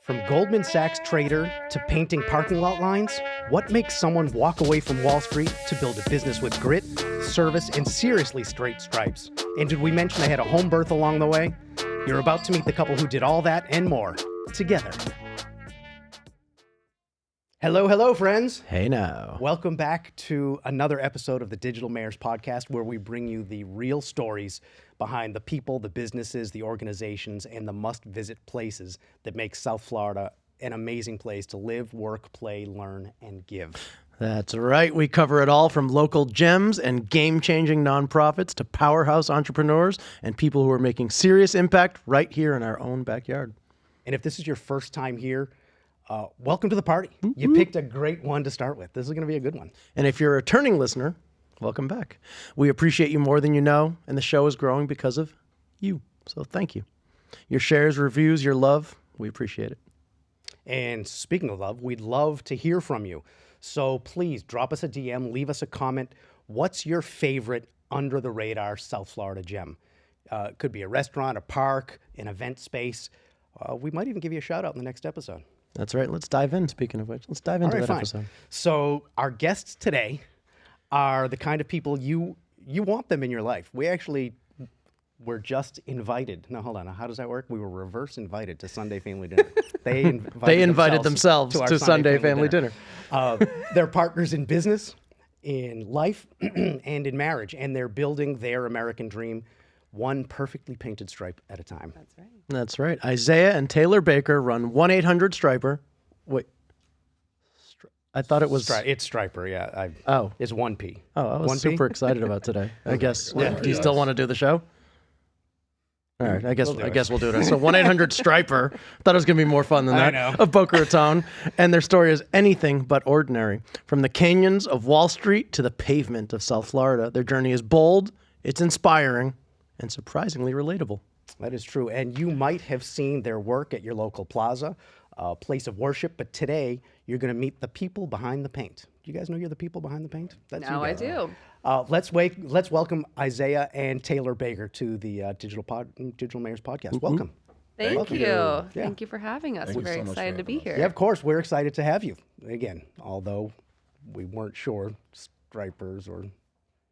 From Goldman Sachs trader to painting parking lot lines, what makes someone walk away from Wall Street to build a business with grit, service, and seriously straight stripes? And did we mention they had a home birth along the way? You're about to meet the couple who did all that and more together. Hello, friends. Hey now. Welcome back to another episode of the Digital Mayors Podcast, where we bring you the real stories behind the people, the businesses, the organizations, and the must-visit places that make South Florida an amazing place to live, work, play, learn, and give. That's right. We cover it all, from local gems and game-changing nonprofits to powerhouse entrepreneurs and people who are making serious impact right here in our own backyard. And if this is your first time here, welcome to the party. You picked a great one to start with. This is going to be a good one. And if you're a returning listener, welcome back. We appreciate you more than you know, and the show is growing because of you. So thank you. Your shares, reviews, your love, we appreciate it. And speaking of love, we'd love to hear from you. So please drop us a DM, leave us a comment. What's your favorite under-the-radar South Florida gem? It could be a restaurant, a park, an event space. We might even give you a shout out in the next episode. That's right. Let's dive in. Speaking of which, let's dive into that episode. So our guests today are the kind of people you want them in your life. We actually were just invited. No, hold on. How does that work? We were reverse invited to Sunday family dinner. They invited themselves to Sunday family dinner. They're partners in business, in life, and in marriage, and they're building their American dream one perfectly painted stripe at a time. That's right. That's right. Isaiah and Taylor Baker run 1-800-STRIPER. Wait. I thought it was... It's Striper, yeah. It's 1P. Oh, I was 1P? super excited about today. I guess. Yeah. Do you still want to do the show? All right. I guess we'll do it. So 1-800-STRIPER. Thought it was going to be more fun than that. I know. Of Boca Raton. And their story is anything but ordinary. From the canyons of Wall Street to the pavement of South Florida, their journey is bold, it's inspiring, and surprisingly relatable. That is true. And you might have seen their work at your local plaza, place of worship, but today you're going to meet the people behind the paint. Do you guys know you're the people behind the paint? That's Now you I guys. do. Let's welcome Isaiah and Taylor Baker to the Digital Mayors Podcast. Welcome. Thank you. Yeah. Thank you for having us. We're very excited to be here. Yeah, of course. We're excited to have you. Again, although we weren't sure, stripers or...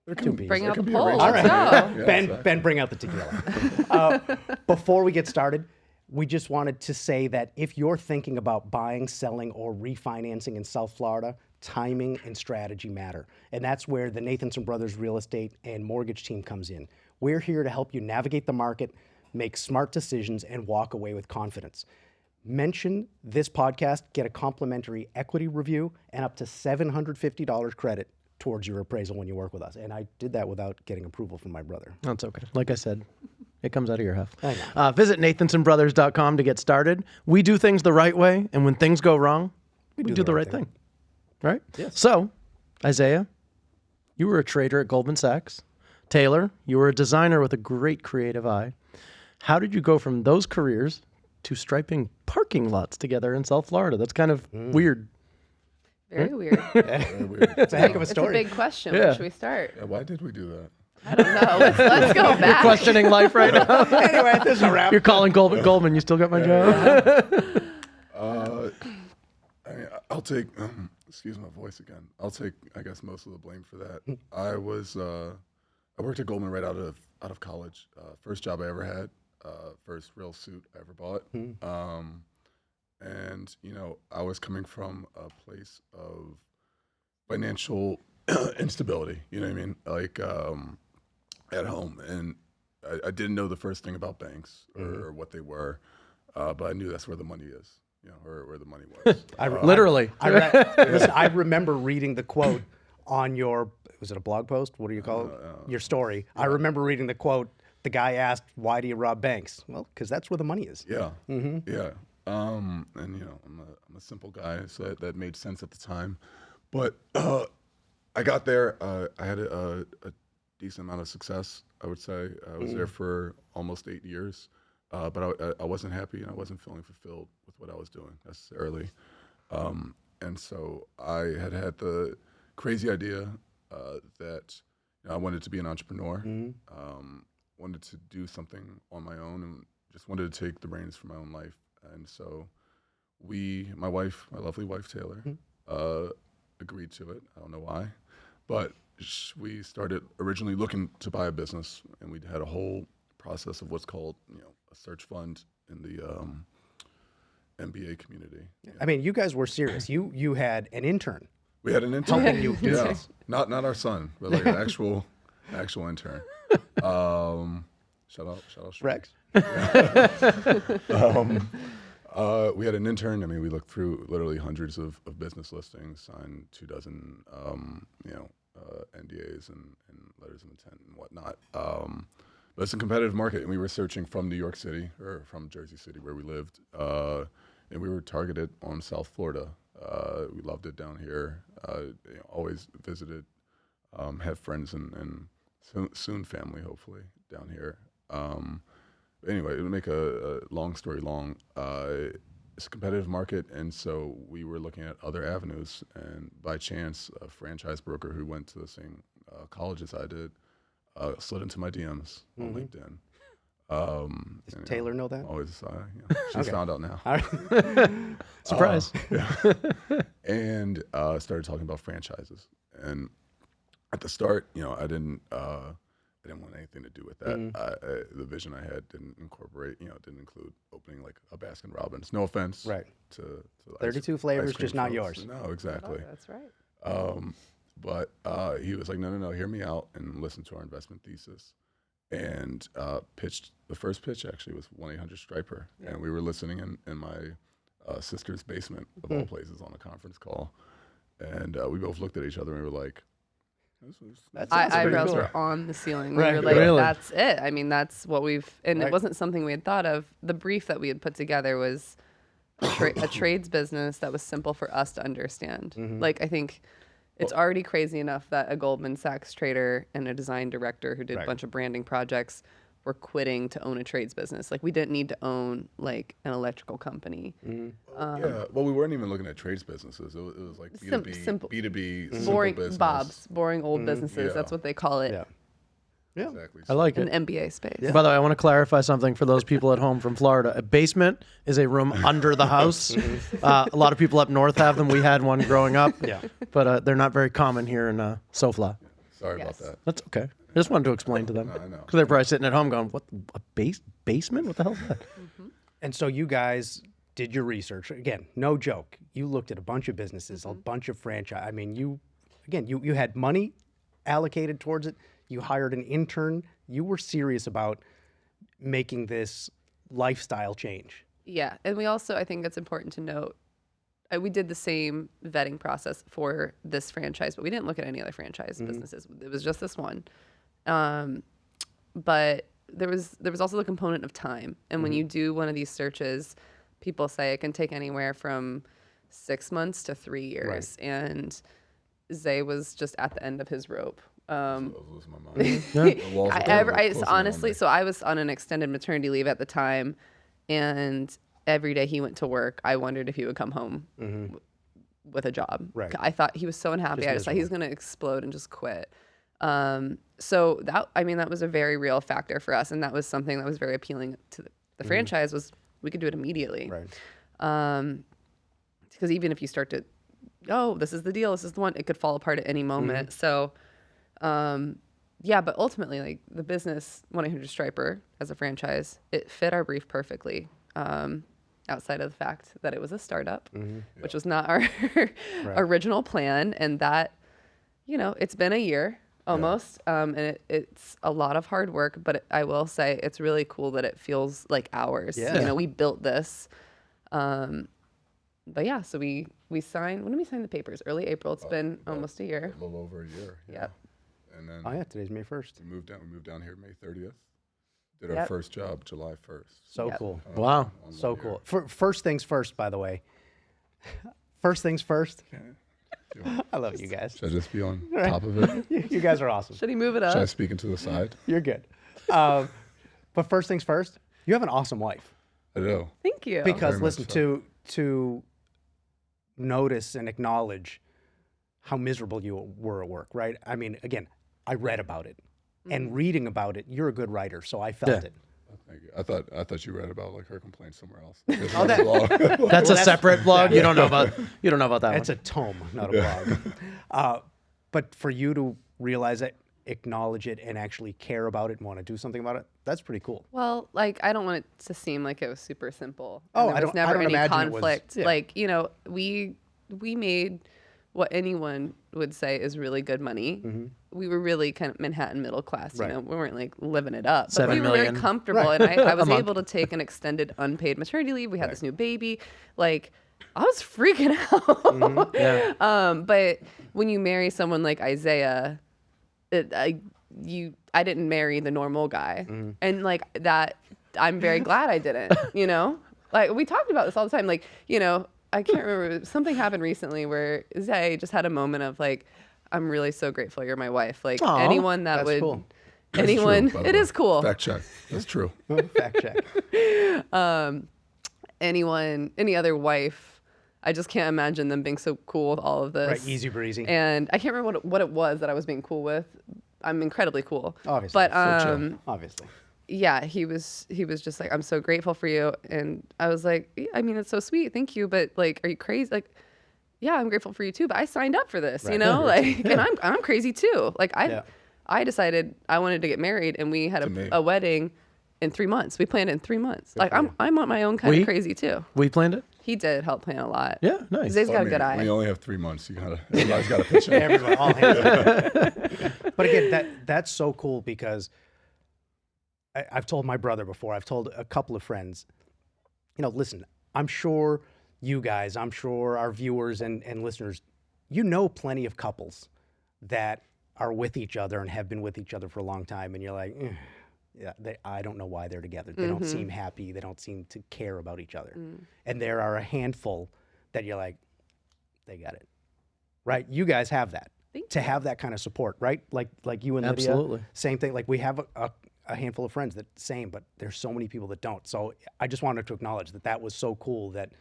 Bring out the be poll. arranged. Let's go. Yeah, Ben, bring out the tequila. Before we get started, we just wanted to say that if you're thinking about buying, selling, or refinancing in South Florida, timing and strategy matter. And that's where the Nathanson Brothers Real Estate and Mortgage Team comes in. We're here to help you navigate the market, make smart decisions, and walk away with confidence. Mention this podcast, get a complimentary equity review, and up to $750 credit towards your appraisal when you work with us. And I did that without getting approval from my brother. That's okay. Like I said, it comes out of your half. I know. Visit NathansonBrothers.com to get started. We do things the right way, and when things go wrong, we do the right thing. Right? Yes. So, Isaiah, you were a trader at Goldman Sachs. Taylor, you were a designer with a great creative eye. How did you go from those careers to striping parking lots together in South Florida? That's kind of weird. Very weird. Very weird. It's a heck of a story. It's a big question. Yeah. Where should we start? Yeah, why did we do that? I don't know. Let's go back. You're questioning life right now. Anyway, this is a wrap. You're calling Goldman. You still got my job? I'll take. Excuse my voice again. I'll take, I guess, most of the blame for that. I worked at Goldman right out of college. First job I ever had. First real suit I ever bought. And I was coming from a place of financial instability. You know what I mean? Like at home, and I didn't know the first thing about banks or what they were, but I knew that's where the money is. Or where the money was. Literally. Listen, I remember reading the quote on your, was it a blog post? What do you call it? Your story. Yeah. I remember reading the quote. The guy asked, "Why do you rob banks?" Well, because that's where the money is. Yeah. Yeah. And I'm a simple guy, so that made sense at the time. But I got there. I had a decent amount of success, I would say. I was there for almost 8 years. But I wasn't happy, and I wasn't feeling fulfilled with what I was doing necessarily. And so I had the crazy idea that I wanted to be an entrepreneur, wanted to do something on my own, and just wanted to take the reins for my own life. And so my lovely wife Taylor, agreed to it. I don't know why, but we started originally looking to buy a business, and we had a whole process of what's called, a search fund in the MBA community. I mean, you guys were serious. You had an intern. We had an intern. Helping you do yeah. this. Not our son, but like an actual intern. Shout out Rex. We had an intern. I mean, we looked through literally hundreds of business listings, signed 24, NDAs and letters of intent and whatnot. But it's a competitive market, and we were searching from New York City or from Jersey City, where we lived, and we were targeted on South Florida. We loved it down here. Always visited, have friends and soon family, hopefully, down here. Anyway, to make a long story long, it's a competitive market, and so we were looking at other avenues. And by chance, a franchise broker who went to the same college as I did slid into my DMs on LinkedIn. Does Taylor know that? Always, she's found out now. Surprise. And started talking about franchises. And at the start, I didn't want anything to do with that. The vision I had didn't incorporate, didn't include opening like a Baskin Robbins. No offense, Right. To 32 flavors, ice cream just not folks. yours. No, exactly. Oh, that's right. But he was like, no, hear me out and listen to our investment thesis. And pitched, the first pitch actually was 1-800-STRIPER. Yeah. And we were listening in my sister's basement, of all places, on a conference call. And we both looked at each other and we were like, That sounds Our pretty eyebrows cool. were on the ceiling. Right. We were like, Really? that's it. I mean, that's what and Right. it wasn't something we had thought of. The brief that we had put together was a trades business that was simple for us to understand. Like, I think it's already crazy enough that a Goldman Sachs trader and a design director who did Right. a bunch of branding projects were quitting to own a trades business. Like, we didn't need to own like an electrical company. yeah. Well, we weren't even looking at trades businesses. It was like B2B, simple. B2B, simple Boring business. Bob's, boring old businesses. Yeah. That's what they call it Yeah. Yeah. Exactly. I like in it. the MBA space. By the way, I want to clarify something for those people at home from Florida. A basement is a room under the house. A lot of people up north have them. We had one growing up. Yeah. But they're not very common here in SoFla. Sorry Yes. about that. That's okay. I just wanted to explain to them. I know. Because they're probably sitting at home going, what, a basement? What the hell is that? And so you guys did your research. Again, no joke. You looked at a bunch of businesses, a bunch of franchise. I mean, you had money allocated towards it. You hired an intern. You were serious about making this lifestyle change. Yeah, and we also, I think it's important to note, we did the same vetting process for this franchise, but we didn't look at any other franchise businesses. It was just this one. But there was also the component of time. And when you do one of these searches, people say it can take anywhere from 6 months to 3 years. Right. And Zay was just at the end of his rope. I was losing my mind. The walls were closing on Honestly, me. so I was on an extended maternity leave at the time, and every day he went to work, I wondered if he would come home with a job. Right. I thought he was so unhappy. Just I just thought he's going to explode and just quit. So that was a very real factor for us, and that was something that was very appealing to the franchise, was we could do it immediately. Right. Because even if you start to, this is the deal, this is the one, it could fall apart at any moment. So, but ultimately, like, the business 1-800-STRIPER as a franchise, it fit our brief perfectly. Outside of the fact that it was a startup, which was not our original plan, and that, it's been a year almost, and it's a lot of hard work. But I will say it's really cool that it feels like ours. Yeah. We built this. But yeah, so we signed. When did we sign the papers? Early April. It's been almost a year. A little over a year. Yeah. Yep. And then Oh yeah, today's May 1st. we moved down here May 30th. Did our Yep. first job July 1st. So Yep. cool. Wow. On So 1 year. cool. First things first, by the way. First things first. I love you guys. Should I just be on top of it? You guys are awesome. Should he move it Should I up? speak into the side? You're good. But first things first, you have an awesome wife. I know. Thank you. Because very listen, much so. to notice and acknowledge how miserable you were at work, right? I mean, again, I read about it. And reading about it, you're a good writer, so I felt Yeah. it. Thank you. I thought you read about like her complaints somewhere else. That's a separate blog. You don't know about that It's one. a tome, not a blog. But for you to realize it, acknowledge it, and actually care about it and want to do something about it, that's pretty cool. Well, like I don't want it to seem like it was super simple. Oh, and there I was don't- I never don't any imagine it was- conflict. yeah. Like, you know, we made what anyone would say is really good money. We were really kind of Manhattan middle class, Mm-hmm. Right. you know, we weren't like living it up, but 7 we were million. very comfortable. And I was month. able to take an extended unpaid maternity leave. We had this new baby. Like I was freaking out. Yeah. But when you marry someone like Isaiah, I didn't marry the normal guy, and like that, I'm very glad I didn't. You know, like we talked about this all the time. Like, you know, I can't remember, something happened recently where Zay just had a moment of like, I'm really so grateful you're my wife. Like Aw, anyone that that's would, cool. That's anyone, true, by the it way. is cool. Fact check. That's true. Fact check. Anyone, any other wife, I just can't imagine them being so cool with all of this. Right, easy breezy. And I can't remember what it was that I was being cool with. I'm incredibly cool. Obviously, But for chill, obviously. yeah, he was just like, I'm so grateful for you. And I was like, yeah, I mean, it's so sweet. Thank you. But like, are you crazy? Like, yeah, I'm grateful for you too. But I signed up for this, you Right. know, like, and I'm crazy too. Like Yeah. I decided I wanted to get married and we had me. a wedding in 3 months. We planned it in 3 months. Like for you. I'm on my own kind We- of crazy too. We planned it. He did help plan a lot. Yeah, nice. Zay's got I a mean, good eye. when you only have 3 months, everybody's got to pitch in. Everyone, all hands on. But again, that's so cool because I've told my brother before, I've told a couple of friends, you know, listen, I'm sure you guys, I'm sure our viewers and listeners, you know plenty of couples that are with each other and have been with each other for a long time. And you're like, yeah, I don't know why they're together. They don't seem happy. They don't seem to care about each other. And there are a handful that you're like, they got it. Right? You guys have that. Thank To have that kind of support, right? Like you and Lydia. Absolutely. Same thing. Like we have a handful of friends that same, but there's so many people that don't. So I just wanted to acknowledge that was so cool that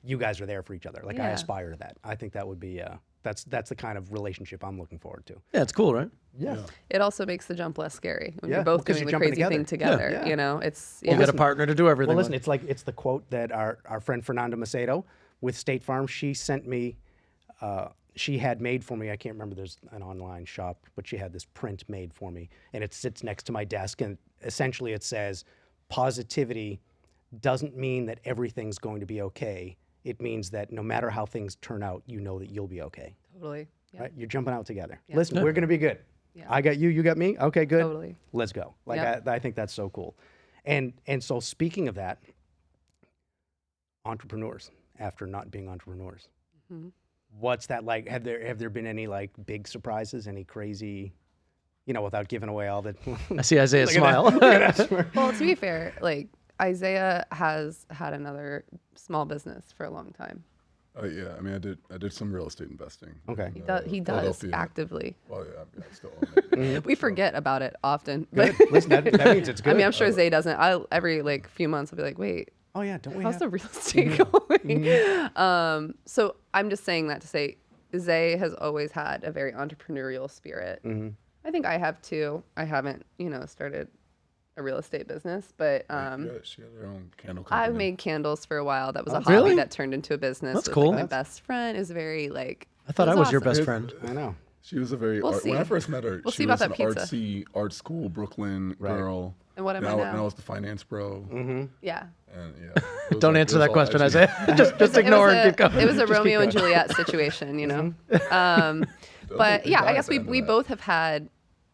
you guys are there for each other. Like I Yeah. aspire to that. I think that would be that's the kind of relationship I'm looking forward to. Yeah, it's cool, right? Yeah. It also makes the jump less scary when Yeah, you're both well, 'cause doing you're the jumping crazy thing together. together. Yeah. You know, it's You got a partner to do everything. Well, listen, with. it's the quote that our friend Fernanda Macedo with State Farm, she sent me, she had made for me. I can't remember, there's an online shop, but she had this print made for me and it sits next to my desk. And essentially it says, positivity doesn't mean that everything's going to be okay. It means that no matter how things turn out, you know that you'll be okay. totally. Yeah. Right? You're jumping out together. Yeah. Listen, we're going to be good. Yeah. I got you, you got me. Okay, good. Totally. Let's go. Like Yeah. I think that's so cool. And so speaking of that, entrepreneurs after not being entrepreneurs. Mhm. What's that like? Have there been any like big surprises, any crazy, you know, without giving away all the I see Isaiah Look at smile. that. Well, to be fair, like Isaiah has had another small business for a long time. Yeah, I mean, I did some real estate investing. Okay. in, He does Philadelphia. actively. Well, yeah, I still own it. We forget about it often. Good. But Listen, that means it's good. I mean, I'm sure Zay doesn't. Every like few months I'll be like, wait, Oh yeah, don't we how's have? the real estate going? So I'm just saying that to say Zay has always had a very entrepreneurial spirit. I think I have too. I haven't, started a real estate business, but Yeah, she had her own candle company. I've made candles for a while. That was a hobby Really? that turned into a business. That's with, cool. Like, my best friend is very like. I thought it I was your awesome. best It- friend. I know. She was a very We'll when I see. first met her. We'll she see about was that an pizza. artsy art school Brooklyn Right. girl. And what am I and now? I was the finance bro. Yeah. And yeah, it was Don't like- answer it was that all question, edgy. Isaiah. just ignore it. Keep going. It was a Romeo and Juliet situation, But yeah, I guess we both have had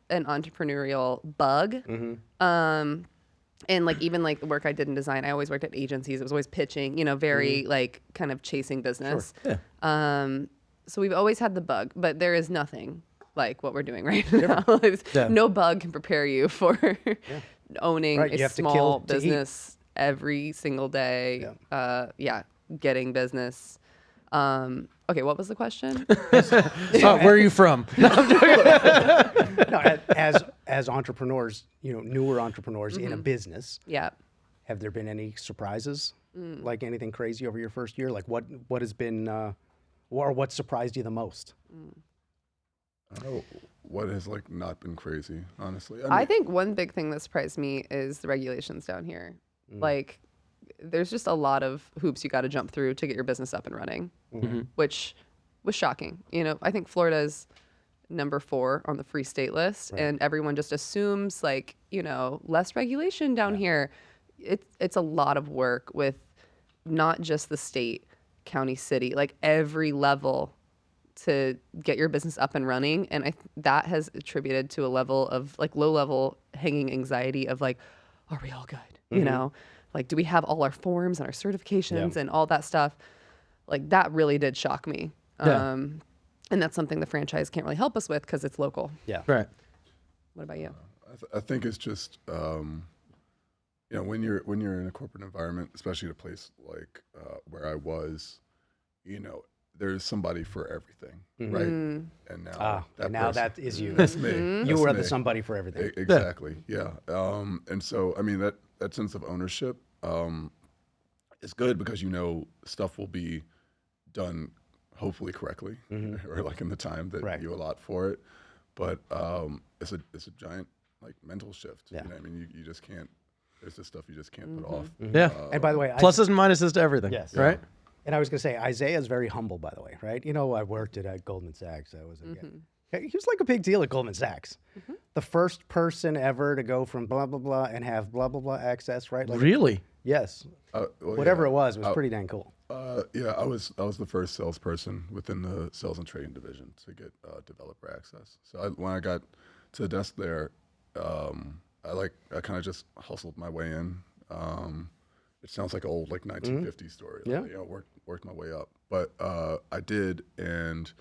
an entrepreneurial bug. And like even like the work I did in design, I always worked at agencies. It was always pitching, very like kind of chasing business. Yeah. So we've always had the bug, but there is nothing like what we're doing right now. Yeah. No bug can prepare you for owning Right, a you have to small kill to eat. business every single day. Getting business. Okay, what was the question? Oh, where are you from? No, as entrepreneurs, newer entrepreneurs in a business, Yeah. have there been any surprises? Like anything crazy over your first year? Like what has been, or what surprised you the most? I don't know what has like not been crazy, honestly. I think one big thing that surprised me is the regulations down here. Like, there's just a lot of hoops you got to jump through to get your business up and running, which was shocking. You know, I think Florida is number 4 on the free state list, and everyone just assumes like, you know, less regulation down here. It's a lot of work with not just the state, county, city, like every level to get your business up and running. And that has attributed to a level of like low level hanging anxiety of like, are we all good? You know, like, do we have all our forms and our certifications and all that stuff? Like, that really did shock me. Yeah. And that's something the franchise can't really help us with because it's local. Yeah. Right. What about you? I think it's just you know, when you're in a corporate environment, especially at a place like where I was, you know, there's somebody for everything, right? And now that is you. That's me. You That's were me. the somebody for everything. Exactly. Yeah. And so I mean that sense of ownership is good because you know stuff will be done hopefully correctly or like in the time that you allot for it. But it's a giant like mental shift. Yeah. You know what I mean? You just can't. There's this stuff you just can't put off. Yeah. And by the way, Pluses and minuses to everything. Yes. Right. and I was going to say, Isaiah is very humble, by the way, right? You know, I worked at Goldman Sachs. I was he was like a big deal at Goldman Sachs. The first person ever to go from blah, blah, blah and have blah, blah, blah access, right? Like, Really? yes. Well, Whatever yeah. it was pretty dang cool. Yeah, I was the first salesperson within the sales and trading division to get developer access. So when I got to the desk there, I kind of just hustled my way in. It sounds like an old 1950s story. Yeah. You know, worked my way up, but I did, and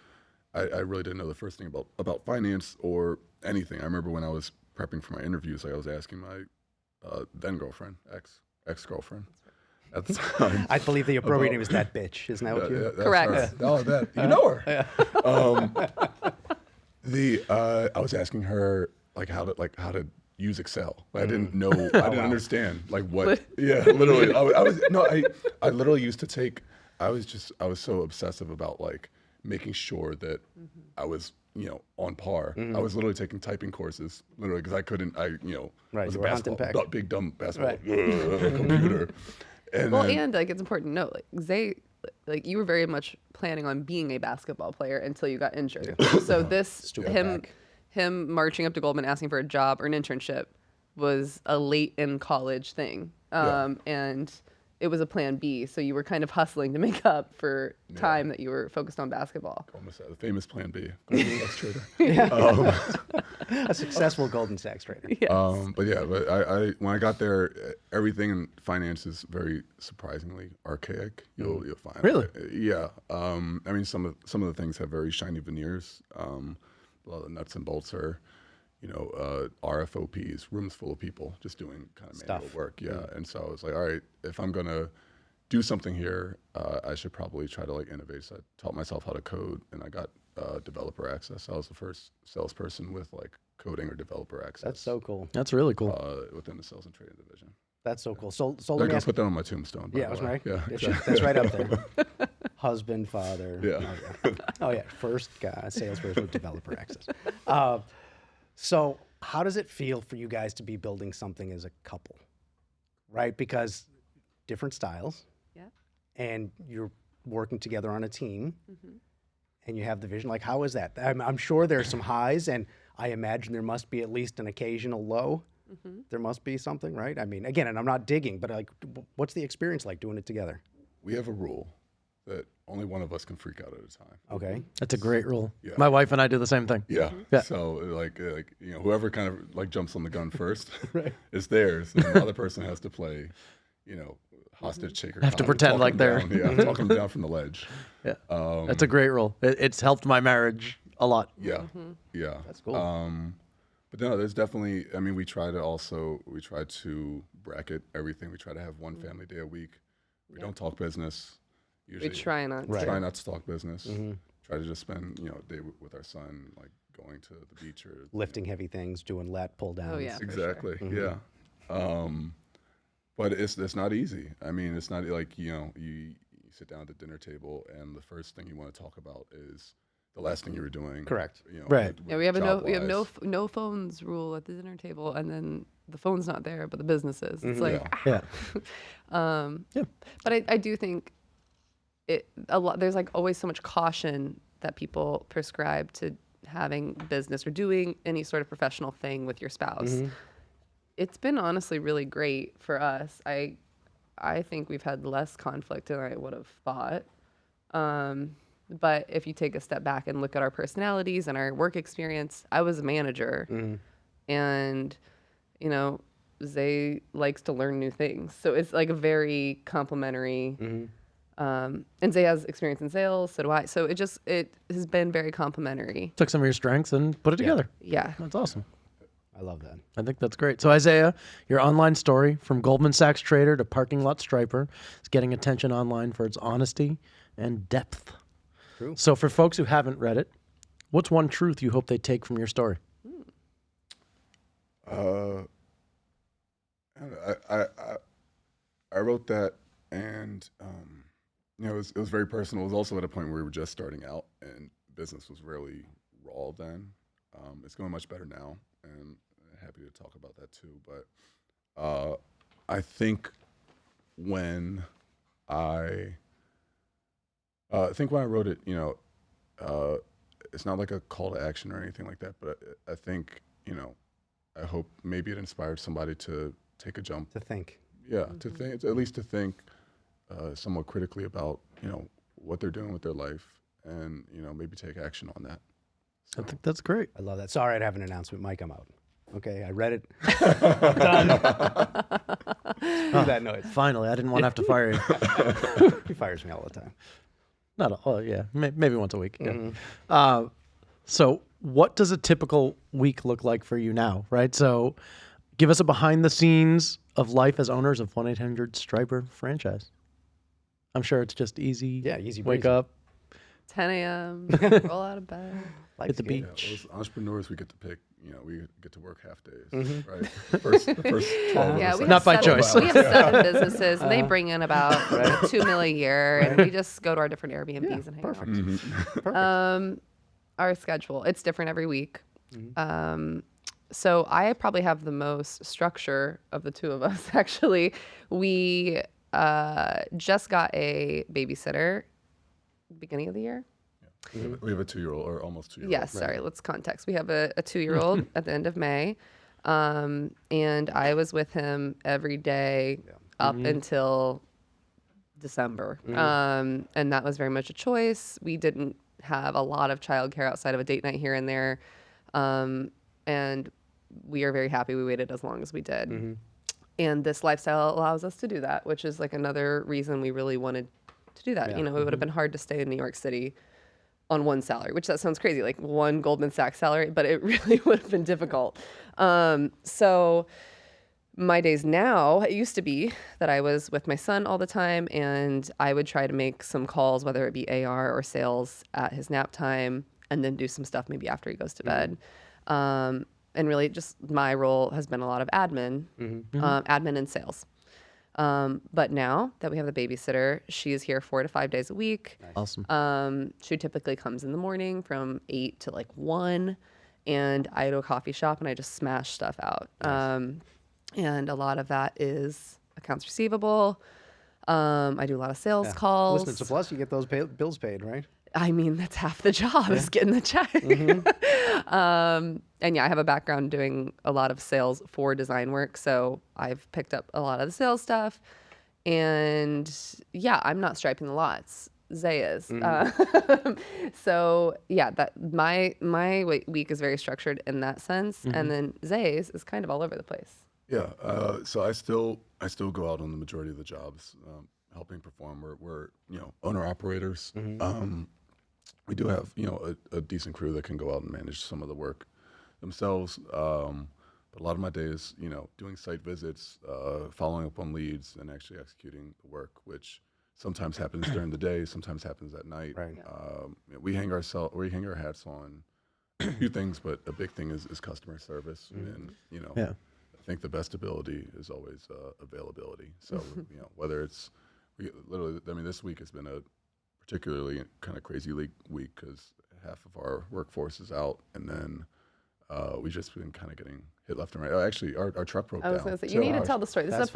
I really didn't know the first thing about finance or anything. I remember when I was prepping for my interviews, I was asking my then girlfriend, ex-girlfriend at the time. I believe the appropriate name is that bitch. Isn't that what you? That's Correct. her. Oh, that you know her. I was asking her how to use Excel. I didn't know. I didn't understand what. Yeah, literally. I literally used to take. I was so obsessive about making sure that I was on par. I was literally taking typing courses because I couldn't. I was a you were hunting basketball big dumb basketball computer. And and it's important to note, Zay, you were very much planning on being a basketball player until you got injured. So him marching up to Goldman asking for a job or an internship was a late in college thing, and it was a plan B. So you were kind of hustling to make up for time that you were focused on basketball. Almost the famous plan B, Goldman Sachs trader. A successful Goldman Sachs trader. Yes. But I when I got there, everything in finance is very surprisingly archaic. You'll find. Really? Yeah. I mean, some of the things have very shiny veneers. A lot of the nuts and bolts are, RFOPs, rooms full of people just doing kind of manual work. Yeah. And so I was like, all right, if I'm gonna do something here, I should probably try to innovate. So I taught myself how to code, and I got developer access. I was the first salesperson with coding or developer access. That's so cool. That's really cool. Within the sales and trading division. That's so cool. So I'm let me gonna ask. put that on my tombstone. By Yeah, the that's way. right. Yeah, That's right up there. Husband, father. Yeah. Oh yeah. First guy, salesperson with developer access. So how does it feel for you guys to be building something as a couple, right? Because different styles. Yeah. And you're working together on a team. And you have the vision. How is that? I'm sure there's some highs, and I imagine there must be at least an occasional low. There must be something, right? I mean, again, and I'm not digging, but what's the experience like doing it together? We have a rule that only one of us can freak out at a time. Okay. That's a great rule. Yeah. My wife and I do the same thing. Yeah. Yeah. So whoever kind of jumps on the gun first is theirs, and the other person has to play, hostage taker. Have to kind of pretend talk like them they're- down, talking them down from the ledge. Yeah. That's a great rule. It's helped my marriage a lot. Yeah. Yeah. That's cool. But no, there's definitely. I mean, we try to bracket everything. We try to have one family day a week. We don't talk business. Usually, We try not to. try not to talk business. Try to just spend a day with our son, going to the beach or Lifting heavy things, doing lat pull downs. Oh, yeah. for exactly. Yeah. But it's not easy. I mean, it's not you sit down at the dinner table and the first thing you want to talk about is the last thing you were doing. Correct. You know, Right. Yeah, we have job-wise. no phones rule at the dinner table, and then the phone's not there, but the business is. It's like, Yeah. but I do think there's like always so much caution that people prescribe to having business or doing any sort of professional thing with your spouse. It's been honestly really great for us. I think we've had less conflict than I would have thought. But if you take a step back and look at our personalities and our work experience, I was a manager, and Zay likes to learn new things, so it's like a very complementary. And Zay has experience in sales, so do I. So it has been very complementary. Took some of your strengths and put it together. Yeah. That's awesome. I love that. I think that's great. So Isaiah, your online story from Goldman Sachs trader to parking lot striper is getting attention online for its honesty and depth. True. So for folks who haven't read it, what's one truth you hope they take from your story? I wrote that, and it was very personal. It was also at a point where we were just starting out, and business was really raw then. It's going much better now, and I'm happy to talk about that too. But I think when I wrote it, it's not like a call to action or anything like that. But I think, I hope maybe it inspired somebody to take a jump. To think. Yeah, to think, at least to think somewhat critically about, what they're doing with their life, and, maybe take action on that. I think that's great. I love that. Sorry, I'd have an announcement. Mike, I'm out. Okay, I read it. Done. Do that noise. Finally, I didn't want to have to fire you. He fires me all the time. Yeah, maybe once a week. Yeah. So what does a typical week look like for you now, right? So give us a behind the scenes of life as owners of 1-800-STRIPER franchise. I'm sure it's just easy. Yeah, easy Wake breezy. up. 10 a.m. Roll out of bed. Hit the Life's beach. good. Yeah, those entrepreneurs, we get to pick, we get to work half days, right? First 12 Yeah, of we us. Not by have seven, choice. We have 7 businesses, and they bring in about $2 million a year, and we just go to our different Airbnbs and hang out. Our schedule, it's different every week. So I probably have the most structure of the two of us, actually. We just got a babysitter beginning of the year. We have a 2-year-old, or almost 2-year-old. Yes, sorry, let's context. We have a 2-year-old at the end of May. And I was with him every day up until December. And that was very much a choice. We didn't have a lot of childcare outside of a date night here and there. And we are very happy we waited as long as we did. And this lifestyle allows us to do that, which is like another reason we really wanted to do that. Yeah. It would have been hard to stay in New York City on one salary, which that sounds crazy, like one Goldman Sachs salary, but it really would have been difficult. So my days now, it used to be that I was with my son all the time, and I would try to make some calls, whether it be AR or sales, at his nap time, and then do some stuff maybe after he goes to bed. And really just my role has been a lot of admin, admin and sales. But now that we have the babysitter, she is here 4 to 5 days a week. Awesome. She typically comes in the morning from 8 to like 1, and I go to a coffee shop and I just smash stuff out. And a lot of that is accounts receivable. I do a lot of sales calls. Listen, it's a plus. You get those bills paid, right? I mean, that's half the job is getting the check. And yeah, I have a background doing a lot of sales for design work. So I've picked up a lot of the sales stuff. And yeah, I'm not striping the lots. Zay is. So yeah, that my week is very structured in that sense. And then Zay's is kind of all over the place. Yeah. So I still go out on the majority of the jobs, helping perform. We're owner operators. We do have a decent crew that can go out and manage some of the work themselves. But a lot of my days, doing site visits, following up on leads, and actually executing the work, which sometimes happens during the day, sometimes happens at night. Right. We hang our hats on a few things, but a big thing is customer service, and I think the best ability is always availability. So whether it's this week has been a particularly kind of crazy week because half of our workforce is out, and then we've just been kind of getting hit left and right. Oh, actually, our truck broke down. I was going to say, you need to tell the story. This is That's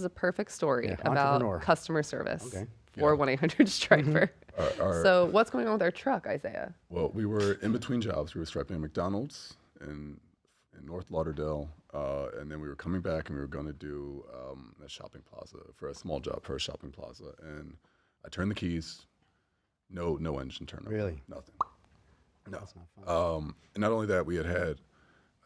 a perfect story Yeah, about entrepreneur. customer service Okay. for 1-800-STRIPER. Our- So what's going on with our truck, Isaiah? Well, we were in between jobs. We were striping at McDonald's in North Lauderdale, and then we were coming back, and we were going to do a shopping plaza for a small job for a shopping plaza. And I turned the keys, no engine turnover. Really? Nothing. No. That's not fun. And not only that, we had,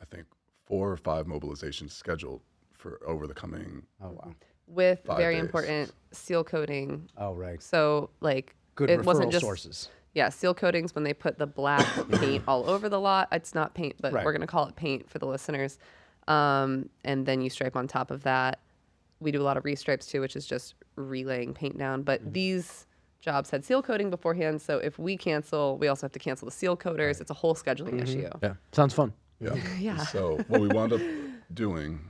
I think, 4 or 5 mobilizations scheduled for over the coming. Oh, wow. With 5 very days. important seal coating. Oh, right. So like Good it referral wasn't just sources. Yeah, seal coatings when they put the black paint all over the lot. It's not paint, but Right. we're going to call it paint for the listeners. And then you stripe on top of that. We do a lot of restripes too, which is just relaying paint down. But these jobs had seal coating beforehand. So if we cancel, we also have to cancel the seal coaters. It's a whole scheduling issue. Yeah, sounds fun. Yeah. Yeah. So what we wound up doing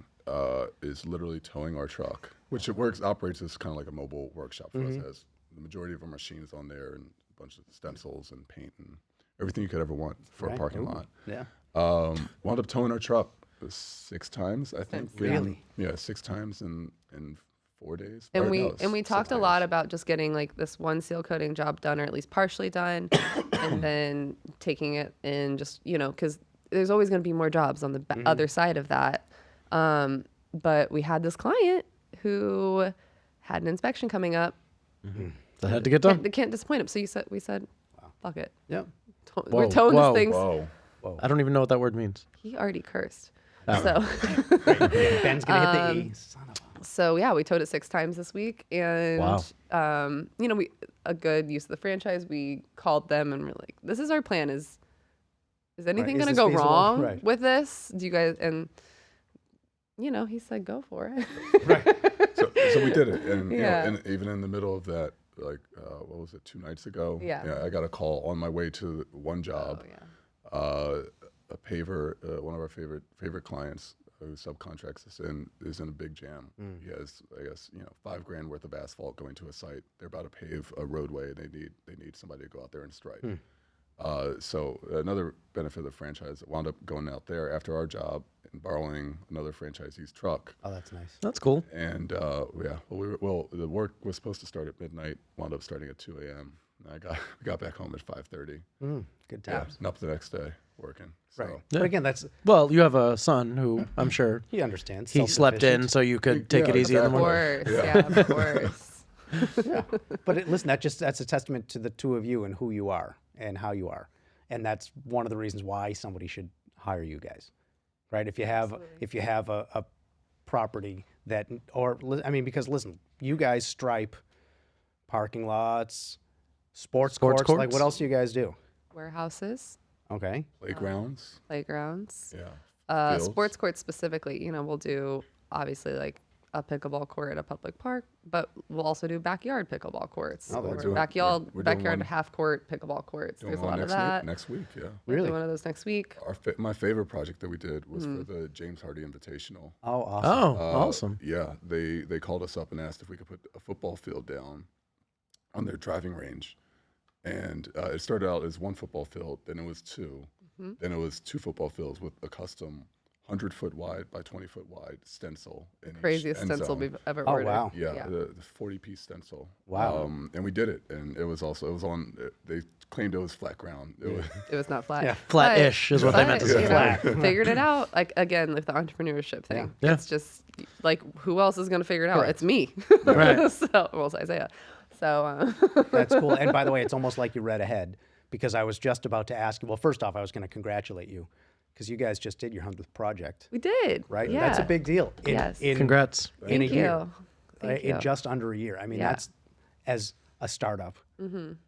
is literally towing our truck, which operates as kind of like a mobile workshop for us. It has the majority of our machines on there and a bunch of stencils and paint and everything you could ever want for Right. a parking Ooh. lot. Yeah. Wound up towing our truck 6 times, I think. Really? Yeah, 6 times in 4 days. And Or we no, and we 6 talked a days. lot about just getting like this one seal coating job done, or at least partially done, and then taking it in just, because there's always going to be more jobs on the other side of that. But we had this client who had an inspection coming up. That had to get done. They can't disappoint him. So we said, fuck it. Yep. We're Whoa, towing whoa. this thing. Whoa. I don't even know what that word means. He already cursed. Oh. So, Ben's going to hit the E. Son of a... so yeah, we towed it 6 times this week. And, Wow. a good use of the franchise, we called them and we're like, this is our plan. Is anything Is going to this go feasible? wrong Right. with this? Do you guys, and, he said, go for it. So we did it, and Yeah. and even in the middle of that, like what was it, 2 nights ago? Yeah. I got a call on my way to one job. Oh, yeah. A paver, one of our favorite clients who subcontracts us is in a big jam. He has, I guess, $5,000 worth of asphalt going to a site. They're about to pave a roadway, and they need somebody to go out there and stripe. So another benefit of the franchise, wound up going out there after our job and borrowing another franchisee's truck. Oh, that's nice. That's cool. And the work was supposed to start at midnight, wound up starting at 2 a.m. I got back home at 5:30. Good Yeah, times. and up the next day working. So. Right. But again, that's Well, you have a son who I'm sure he understands. he slept in, Self-sufficient. so you could take it easy in the Of morning. course. Yeah, of course. Yeah. But listen, that's a testament to the two of you and who you are and how you are. And that's one of the reasons why somebody should hire you guys. Right? If you have a property that, because listen, you guys stripe parking lots, sports courts. Like, what else do you guys do? Warehouses, Okay. Playgrounds. playgrounds. Yeah. Fields. Sports courts specifically, we'll do obviously like a pickleball court at a public park, but we'll also do backyard pickleball courts. Oh, that's or doing- backyard we're doing backyard one- half court pickleball courts. Doing There's a one lot of next that. Next week, yeah. We'll Really? do one of those next week. My favorite project that we did was for the James Hardie Invitational. Oh, awesome. Oh, awesome. Yeah, they called us up and asked if we could put a football field down on their driving range. And it started out as 1 football field, then it was 2. Then it was 2 football fields with a custom 100-foot wide by 20-foot wide stencil. In each Craziest end stencil zone. we've ever Oh, ordered. wow. Yeah, the 40-piece stencil. Wow. And we did it, and it was on. They claimed it was flat ground. It was. It was not flat. Yeah. Flat-ish is what they meant to say. Flat. Figured it out. Like again, like the entrepreneurship thing. Yeah. It's just like who else is going to figure it out? Correct. It's me. Right. Well, it's Isaiah. So That's cool. And by the way, it's almost like you read ahead because I was just about to ask you. Well, first off, I was going to congratulate you because you guys just did your 100th project, we did. right? Yeah. That's a big deal. Yes. Congrats. In a Thank year. you. Thank In you. just under a year. I mean, Yeah. that's, as a startup,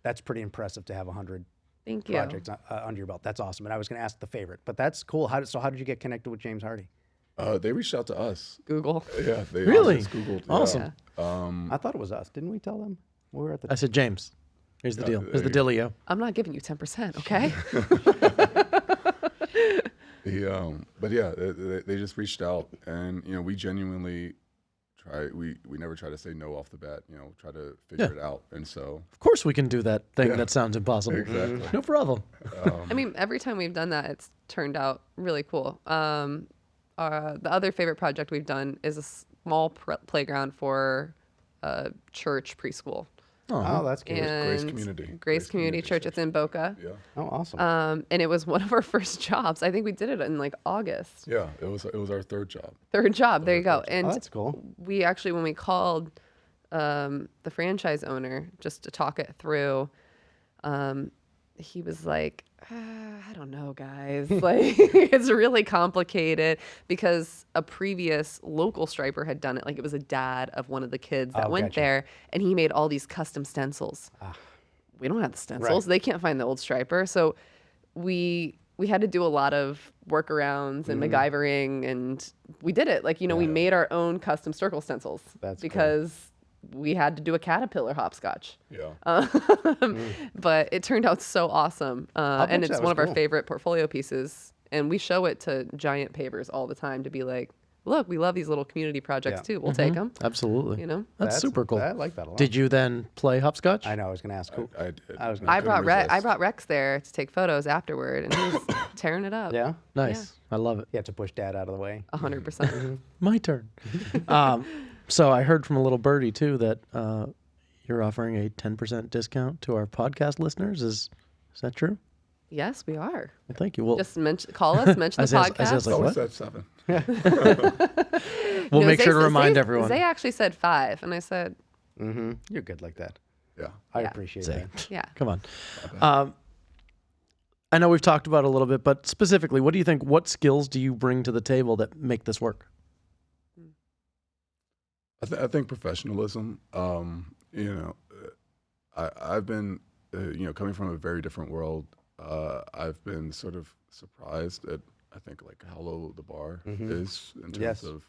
that's pretty impressive to have 100 Thank you. projects under your belt. That's awesome. And I was going to ask the favorite, but that's cool. How did you get connected with James Hardie? They reached out to us. Google. Yeah, they Really? just Googled. Yeah. Awesome. I thought it was us. Didn't we tell them? We were at the I said, James, here's the deal. Here's the dealio. I'm not giving you 10%, okay? But yeah, they just reached out, and we genuinely we never try to say no off the bat. Try to figure it out. And so, Of course, we can do that thing that sounds impossible. Exactly. No problem. I mean, every time we've done that, it's turned out really cool. The other favorite project we've done is a small playground for a church preschool. Oh, that's good. Grace And Community. Grace Community Church. It's in Boca. Yeah. Oh, awesome. And it was one of our first jobs. I think we did it in like August. Yeah. It was our third job. Third job. There you go. And Oh, that's cool. we actually, when we called the franchise owner just to talk it through, he was like, I don't know, guys. Like, it's really complicated because a previous local striper had done it. Like, it was a dad of one of the kids that went gotcha. there, and he made all these custom stencils. We don't have the stencils. They can't find the old striper. So we had to do a lot of workarounds and MacGyvering, and we did it. Like, we made our own custom circle stencils. That's cool. because we had to do a caterpillar hopscotch. Yeah. But it turned out so awesome. And bet it's that one was of our cool. favorite portfolio pieces. And we show it to giant pavers all the time to be like, look, we love these little community projects Yeah. too. We'll take them. Absolutely. That's super cool. I like that a lot. Did you then play hopscotch? I know. I was going to ask who. I did. I was gonna- I couldn't brought resist. Rex there to take photos afterward, and he was tearing it up. Yeah? Nice. I love it. You have to push dad out of the way. 100%. My turn. So I heard from a little birdie too that you're offering a 10% discount to our podcast listeners. Is that true? Yes, we are. Well, thank you. We'll Just call us, mention the Isaiah's podcast. like, Oh, what? it's at 7. We'll No, make sure to remind Zay- everyone. Zay actually said 5, and I said, Mm-hmm. You're good like that. Yeah. I Yeah. appreciate Zay. that. yeah. Come on. I know we've talked about it a little bit, but specifically, what do you think? What skills do you bring to the table that make this work? I think professionalism. I've been, coming from a very different world. I've been sort of surprised at, I think, like how low the bar is in terms Yes. of,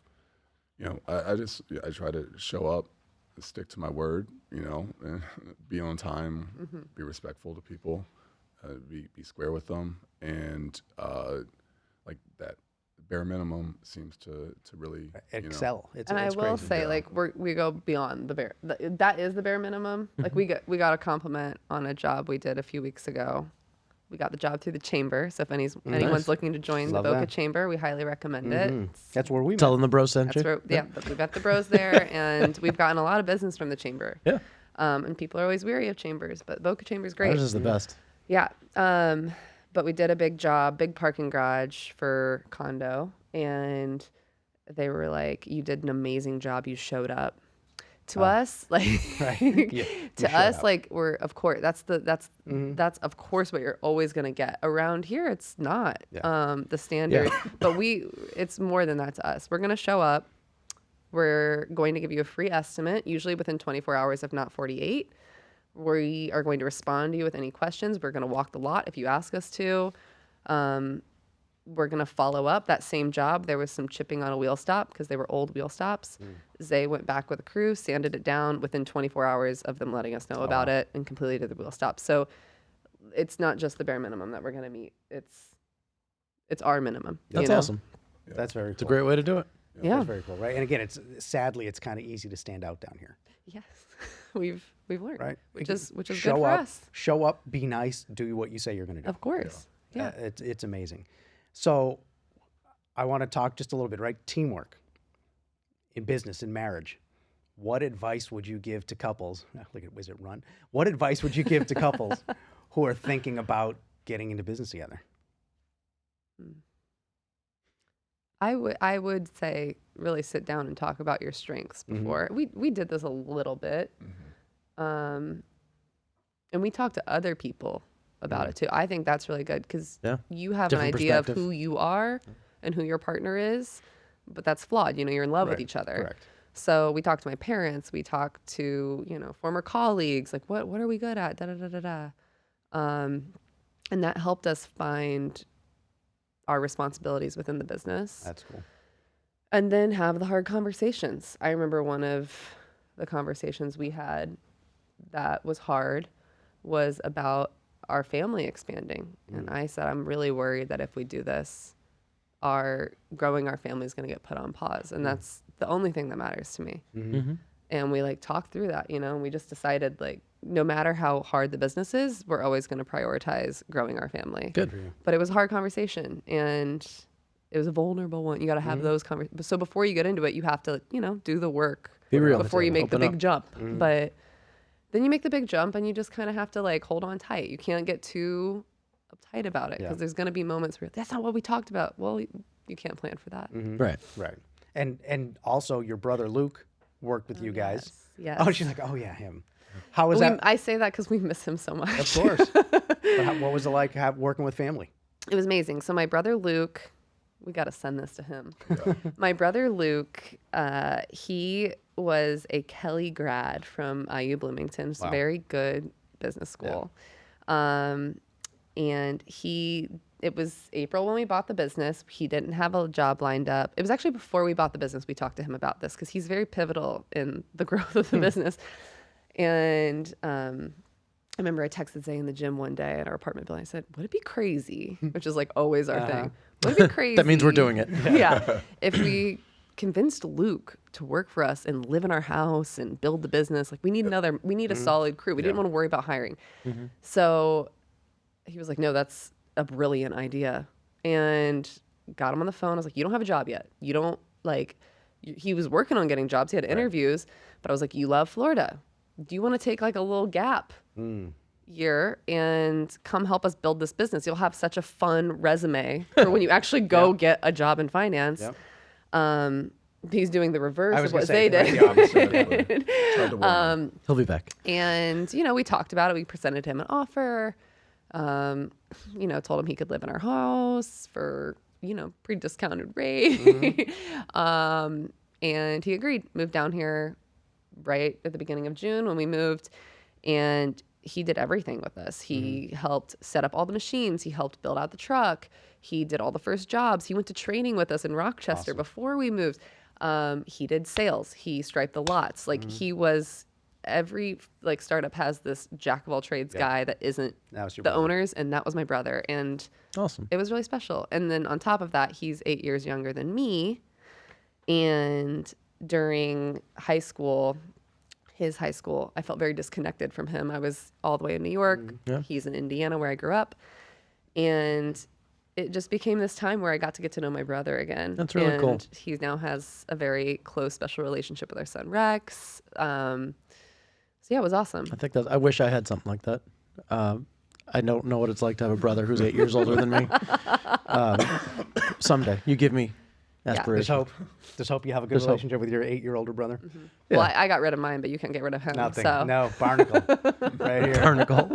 I try to show up, stick to my word, and be on time, be respectful to people, be square with them, and like that bare minimum seems to really Excel. And I will crazy. say, like, we go beyond the bare. That is the bare minimum. Like, we got a compliment on a job we did a few weeks ago. We got the job through the chamber. So if anyone's looking to join Love the Boca that. Chamber, we highly recommend it. That's where we met. Tell them the bro sent you. That's where, we've got the bros there, and we've gotten a lot of business from the chamber. Yeah. And people are always weary of chambers, but Boca Chamber's great. Ours is the best. Yeah. But we did a big job, big parking garage for condo, and they were like, "You did an amazing job. You showed up." To us, like, Right. Yeah, to showed us, up. like, we're of course that's of course what you're always gonna get. Around here, it's not the standard, but it's more than that to us. We're gonna show up. We're going to give you a free estimate, usually within 24 hours, if not 48. We are going to respond to you with any questions. We're going to walk the lot if you ask us to. We're going to follow up. That same job, there was some chipping on a wheel stop because they were old wheel stops. Zay went back with a crew, sanded it down within 24 hours of them letting us know about it, and completely did the wheel stop. So it's not just the bare minimum that we're going to meet. It's our minimum. That's you know? awesome. That's very cool. It's a great way to do it. Yeah. That's very cool, right? And again, sadly it's kind of easy to stand out down here, Yes. We've learned. right? Which is good show for up, us. Show up, be nice, do what you say you're going to do. Of course. Yeah. It's amazing. So I want to talk just a little bit, right? Teamwork in business, in marriage. What advice would you give to couples? Look at Wizard Run. What advice would you give to couples who are thinking about getting into business together? I would say really sit down and talk about your strengths before. We did this a little bit. And we talked to other people about it too. I think that's really good because Yeah. you have Different an idea of perspective. who you are and who your partner is, but that's flawed. You're in love with Right. each other. Correct. So we talked to my parents. We talked to, former colleagues. Like, what are we good at? Da da da da da. And that helped us find our responsibilities within the business. That's cool. And then have the hard conversations. I remember one of the conversations we had that was hard was about our family expanding. And I said, I'm really worried that if we do this, growing our family is going to get put on pause. And the only thing that matters to me. Mm-hmm. And we like talked through that, you know, and we just decided like, no matter how hard the business is, we're always going to prioritize growing our family. Good. But it was a hard conversation, and it was a vulnerable one. You got to have those conversations. So before you get into it, you have to, you know, do the work. Be real. Before you make the Open big up. jump. But then you make the big jump, and you just kind of have to like hold on tight. You can't get too uptight about it, because there's going to be moments where that's not what we talked about. Well, you can't plan for that. Right. Right. And also your brother Luke worked with you guys. Yes. Oh, she's like, oh yeah, him. How was that? I say that because we miss him so much. Of course. But what was it like working with family? It was amazing. So my brother Luke, we got to send this to him. My brother Luke, he was a Kelly grad from IU Bloomington. It's a very good business school. And it was April when we bought the business. He didn't have a job lined up. It was actually before we bought the business, we talked to him about this, because he's very pivotal in the growth of the business. And I remember I texted Zay in the gym one day at our apartment building. I said, would it be crazy, which is like always our thing. Would it be crazy? That means we're doing it. Yeah. If we convinced Luke to work for us and live in our house and build the business, like we need a solid crew. We didn't want to worry about hiring. So he was like, no, that's a brilliant idea. And got him on the phone. I was like, you don't have a job yet. You don't he was working on getting jobs. He had interviews, but I was like, you love Florida. Do you want to take like a little gap year and come help us build this business? You'll have such a fun resume for when you actually go get a job in finance. He's doing the reverse of what Zay did. He'll be back. And, you know, we talked about it. We presented him an offer, you know, told him he could live in our house for, you know, pretty discounted rate. And he agreed, moved down here right at the beginning of June when we moved. And he did everything with us. He helped set up all the machines. He helped build out the truck. He did all the first jobs. He went to training with us in Rochester before we moved. He did sales. He striped the lots. Like he was, every like startup has this jack of all trades guy that isn't the brother. owners. And that was my brother. And Awesome. it was really special. And then on top of that, he's 8 years younger than me. And during high school, his high school, I felt very disconnected from him. I was all the way in New York. He's in Indiana, where I grew up. And it just became this time where I got to get to know my brother again. That's really cool. And he now has a very close, special relationship with our son, Rex. So yeah, it was awesome. I wish I had something like that. I don't know what it's like to have a brother who's 8 years older than me. Someday, you give me aspirations. Just hope you have a good relationship with your 8-year older brother. Yeah. Well, I got rid of mine, but you can't get rid of him. Nothing. So. No, barnacle. Right here. Barnacle.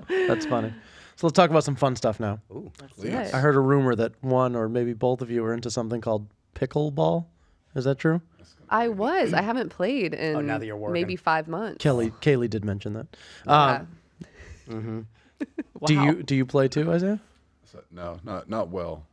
That's funny. So let's talk about some fun stuff now. Ooh. Yes. I heard a rumor that one or maybe both of you are into something called pickleball. Is that true? I was. I haven't played in now that you're working. maybe 5 months. Kaylee did mention that. Yeah. Wow. Do you play too, Isaiah? No, not well.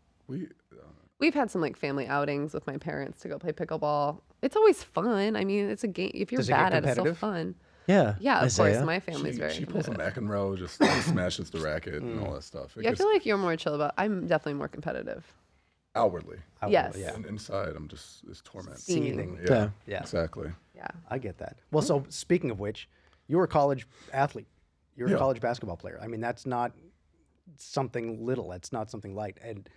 We've had some like family outings with my parents to go play pickleball. It's always fun. I mean, it's a game. If you're Does it get bad at it, it's still competitive? fun. Yeah. Yeah, of Isaiah. course. My family's very. She pulls a McEnroe, just smashes the racket and all that stuff. It Yeah, I gets feel like you're more chill about. I'm definitely more competitive. outwardly. Yes. Yeah. And inside, I'm just it's torment. Steaming. Yeah, Yeah. exactly. Yeah. I get that. Well, so speaking of which, you were a college athlete. You're a Yeah. college basketball player. I mean, that's not something little. That's not something light. And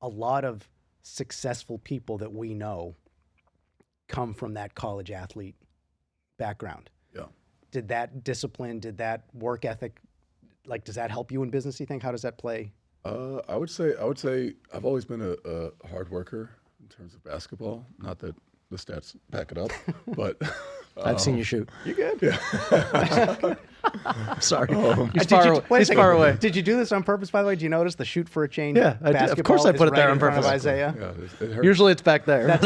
a lot of successful people that we know come from that college athlete background. Yeah. Did that discipline, did that work ethic, like, does that help you in business, you think? How does that play? I would say I've always been a hard worker in terms of basketball. Not that the stats back it up, but I've seen you shoot. You good? Sorry. Did He's far, you- away. wait a He's second. far away. Did you do this on purpose, by the way? Do you notice the shoot for a change? Yeah, I did. Of basketball course I is put it there right on in front of purpose. Isaiah. Yeah, it hurts. Usually it's back there.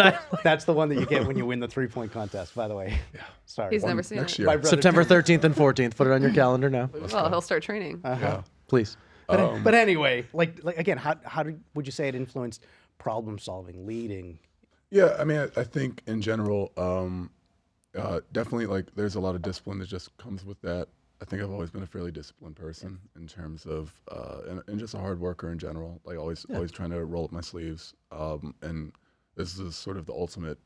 That's the one that you get when you win the 3-point contest, by the way. Yeah. Sorry. He's never seen next it. year. My brother September 13th and 14th. Put it on your calendar now. Well, he'll start training. Yeah. Please. But anyway, like again, how would you say it influenced problem solving, leading? Yeah, I mean, I think in general, definitely like there's a lot of discipline that just comes with that. I think I've always been a fairly disciplined person in terms of, and just a hard worker in general. Like always trying to roll up my sleeves. And this is sort of the ultimate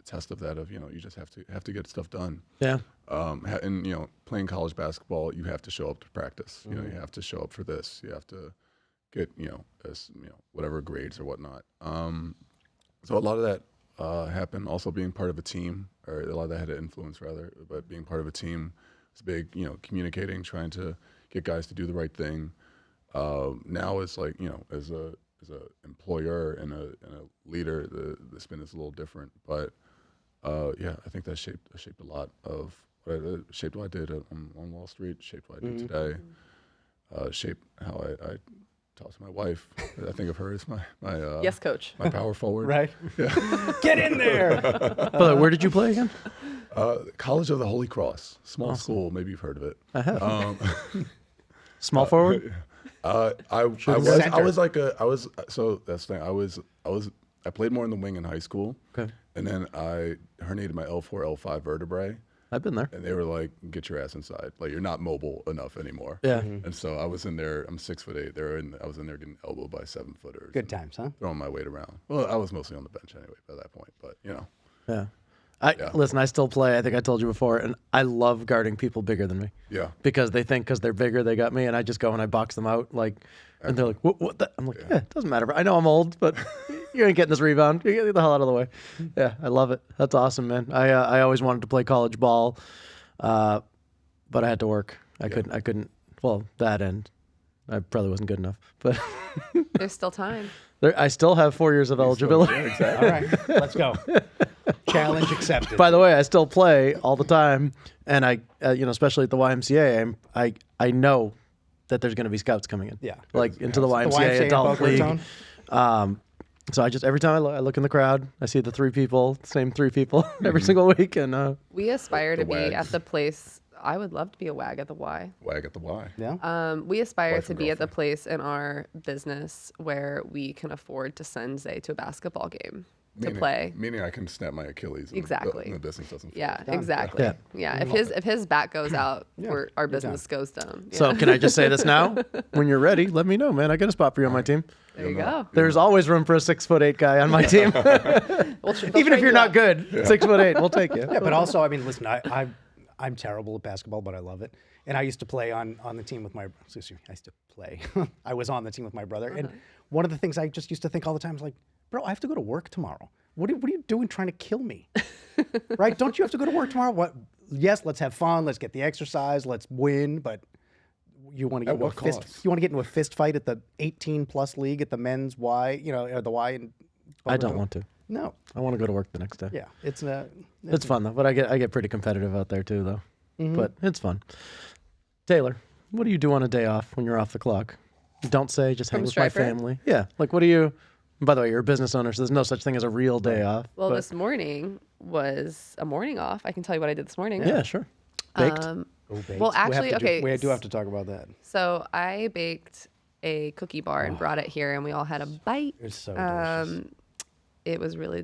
test of that. Of you just have to get stuff done. Yeah. And playing college basketball, you have to show up to practice. You have to show up for this. You have to get whatever grades or whatnot. So a lot of that happened. Also being part of a team, or a lot of that had an influence rather. But being part of a team is big. Communicating, trying to get guys to do the right thing. Now it's like as a employer and a leader, the spin is a little different. But I think that shaped a lot of shaped what I did on Wall Street, shaped what I do today, shaped how I talk to my wife. I think of her as my Yes, coach. my power forward. Right. Yeah. Get in there. But where did you play again? College of the Holy Cross, small school. Maybe you've heard of it. I have. Small forward. I was so that's the thing. I played more in the wing in high school. Okay. And then I herniated my L4, L5 vertebrae. I've been there. And they were like, get your ass inside. Like, you're not mobile enough anymore. Yeah. And so I was in there. I'm 6'8". I was in there getting elbowed by 7-footers. Good times, huh? Throwing my weight around. Well, I was mostly on the bench anyway by that point. But, Yeah. Listen, I still play. I think I told you before, and I love guarding people bigger than me. Yeah. Because they think because they're bigger, they got me, and I just go and I box them out. And they're like, what the? I'm like, yeah, it doesn't matter. I know I'm old, but you ain't getting this rebound. You get the hell out of the way. Yeah, I love it. That's awesome, man. I always wanted to play college ball, but I had to work. I couldn't. Well, that end, I probably wasn't good enough. But There's still time. I still have 4 years of eligibility. Yeah, exactly. All right, let's go. Challenge accepted. By the way, I still play all the time, and I, especially at the YMCA, I know that there's going to be scouts coming in. Yeah. Like into the The YMCA, YMCA adult Boca league. Raton? So I just every time I look in the crowd, I see the same three people every single week, and We aspire to be wags. at the place. I would love to be a wag at the Y. Wag at the Y. Yeah. We aspire Wife to and be at the girlfriend. place in our business where we can afford to send Zay to a basketball game to play. Meaning I can snap my Achilles. And Exactly. And the business doesn't. Yeah, fall. exactly. Yeah. Yeah. If his back goes out, our business goes down. Yeah. so can I just say this now? When you're ready, let me know, man. I got a spot for you on my team. there you go. There's always room for a 6'8" guy on my team, They'll even if trade you're you not up. good. 6'8", we'll take you. Yeah, but also, I mean, listen, I'm terrible at basketball, but I love it. And I used to play on the team with my, excuse me, I used to play. I was on the team with my brother. And one of the things I just used to think all the time is like, bro, I have to go to work tomorrow. What are you doing trying to kill me? Right? Don't you have to go to work tomorrow? What? Yes, let's have fun. Let's get the exercise. Let's win. But you want to get At into a what fist. cost? You want to get into a fist fight at the 18+ league at the men's Y, or the Y. And I don't want to. No. I want to go to work the next day. Yeah. It's fun though, but I get pretty competitive out there too though. Mm-hmm. But it's fun. Taylor, what do you do on a day off when you're off the clock? Don't say just hang From with my Striper? family. Yeah, like what do you? By the way, you're a business owner, so there's no such thing as a real day off. Well, but- this morning was a morning off. I can tell you what I did this morning. yeah, sure. Baked. Um, Oh, baked. Well, actually, okay, We do have to talk about that. So I baked a cookie bar and brought it here, and we all had a bite. It's so delicious. It was really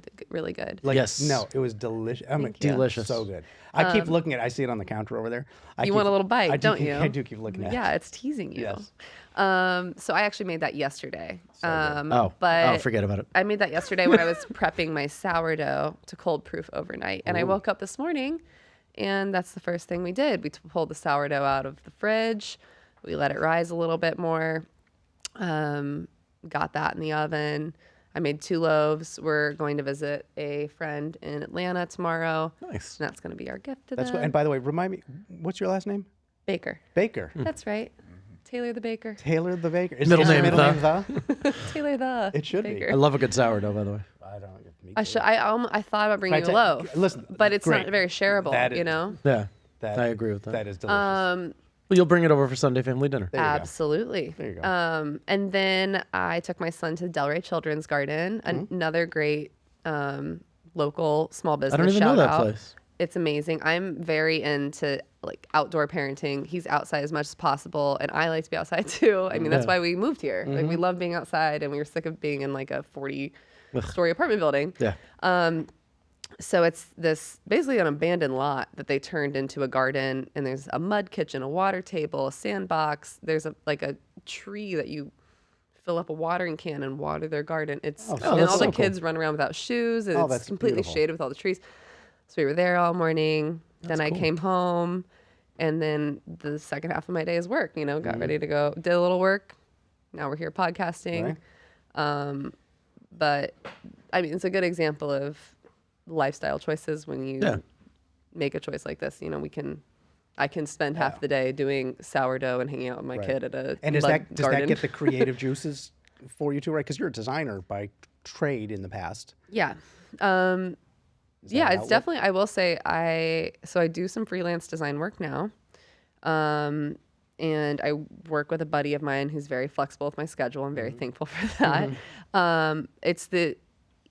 good. Like, Yes. No, it was delicious. I mean, you. Delicious. So good. I keep looking at it. I see it on the counter over there. You want a little bite, don't you? I do keep looking at it. Yeah, it's teasing you. Yes. So I actually made that yesterday. Oh, forget about it. I made that yesterday when I was prepping my sourdough to cold proof overnight. And I woke up this morning, and that's the first thing we did. We pulled the sourdough out of the fridge. We let it rise a little bit more. Got that in the oven. I made 2 loaves. We're going to visit a friend in Atlanta tomorrow. Nice. And that's going to be our gift to That's them. what, and by the way, remind me, what's your last name? Baker. Baker. That's right. Taylor the Baker. Taylor the Baker. Is Middle is your name middle the. name the? Taylor the It should be. Baker. I love a good sourdough, by the way. I don't. Me I too. should. I thought about bringing you a Can I loaf. listen, but it's great. not very shareable. That is- you know. Yeah, That, I agree with that. That is delicious. Well, you'll bring it over for Sunday family dinner. There you go. Absolutely. There you go. And then I took my son to Delray Children's Garden, another great local small business. I don't even know shout that out. place. It's amazing. I'm very into like outdoor parenting. He's outside as much as possible, and I like to be outside too. I mean, that's Yeah. why we moved here. Like we love being outside, and we were sick of being in like a 40-story apartment building. Yeah. So it's this basically an abandoned lot that they turned into a garden, and there's a mud kitchen, a water table, a sandbox. There's a tree that you fill up a watering can and water their garden. It's and that's all so the cool. kids run around without shoes, and that's it's completely beautiful. shaded with all the trees. So we were there all morning. Then I came home, and then the second half of my day is work. You know, got ready to go, did a little work. Now we're here podcasting. Right. But I mean, it's a good example of lifestyle choices when you make a choice like this. You know, I can spend half the day doing sourdough and hanging out with my kid at a And does does garden. that get the creative juices for you too, right? Because you're a designer by trade in the past. Yeah. an Yeah, it's outlet? definitely, I will say I do some freelance design work now. And I work with a buddy of mine who's very flexible with my schedule. I'm very thankful for that.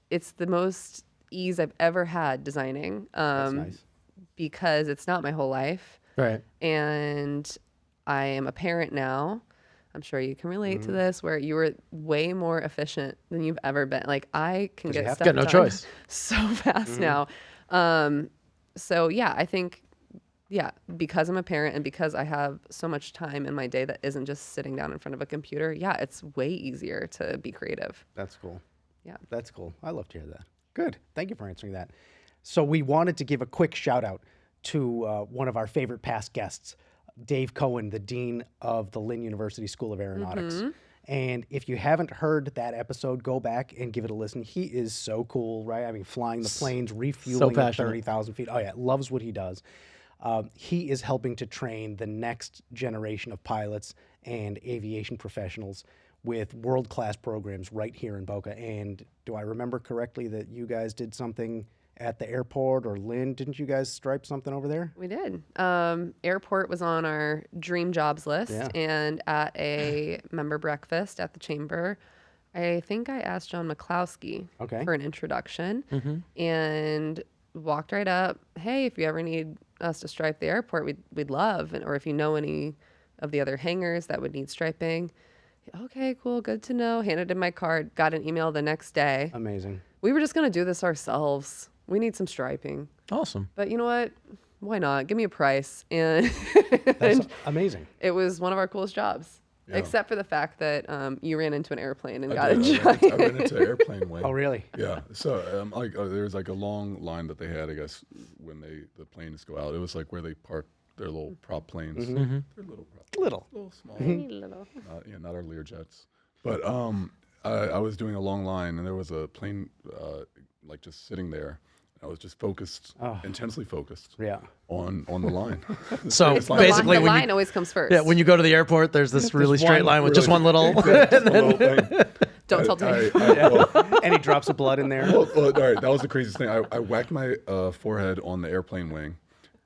It's the most ease I've ever had designing. That's nice. Because it's not my whole life. Right. And I am a parent now. I'm sure you can relate to this, where you were way more efficient than you've ever been. Like I can get stuff got no done choice. so fast now. So yeah, I think because I'm a parent and because I have so much time in my day that isn't just sitting down in front of a computer, it's way easier to be creative. That's cool. Yeah. That's cool. I love to hear that. Good. Thank you for answering that. So we wanted to give a quick shout out to one of our favorite past guests, Dave Cohen, the Dean of the Lynn University School of Aeronautics. And if you haven't heard that episode, go back and give it a listen. He is so cool, right? I mean, flying the planes, refueling at passionate. 30,000 feet. Oh, yeah. Loves what he does. He is helping to train the next generation of pilots and aviation professionals with world-class programs right here in Boca. And do I remember correctly that you guys did something at the airport, or Lynn? Didn't you guys stripe something over there? We did. Airport was on our dream jobs list, and at a member breakfast at the chamber, I think I asked John McCloskey for an introduction, and walked right up. Hey, if you ever need us to stripe the airport, we'd love, or if you know any of the other hangars that would need striping. Okay, cool, good to know. Handed in my card. Got an email the next day. Amazing. We were just gonna do this ourselves. We need some striping. Awesome. But you know what? Why not? Give me a price. And That's amazing. it was one of our coolest jobs. Yeah. Except for the fact that you ran into an airplane and got I injured. ran into an airplane wing. Oh, really? Yeah. So there's like a long line that they had, I guess, when the planes go out. It was like where they park their little prop planes. They're little prop. Little. Little small. Little. Not our Learjets. But I was doing a long line, and there was a plane like just sitting there. I was just focused, intensely focused Yeah. on the line. So The basically, when line you, always comes first. when you go to the airport, there's this really straight line with just one little. Just a little thing. Don't tell Dave. Any drops of blood in there? Well, all right, that was the craziest thing. I whacked my forehead on the airplane wing,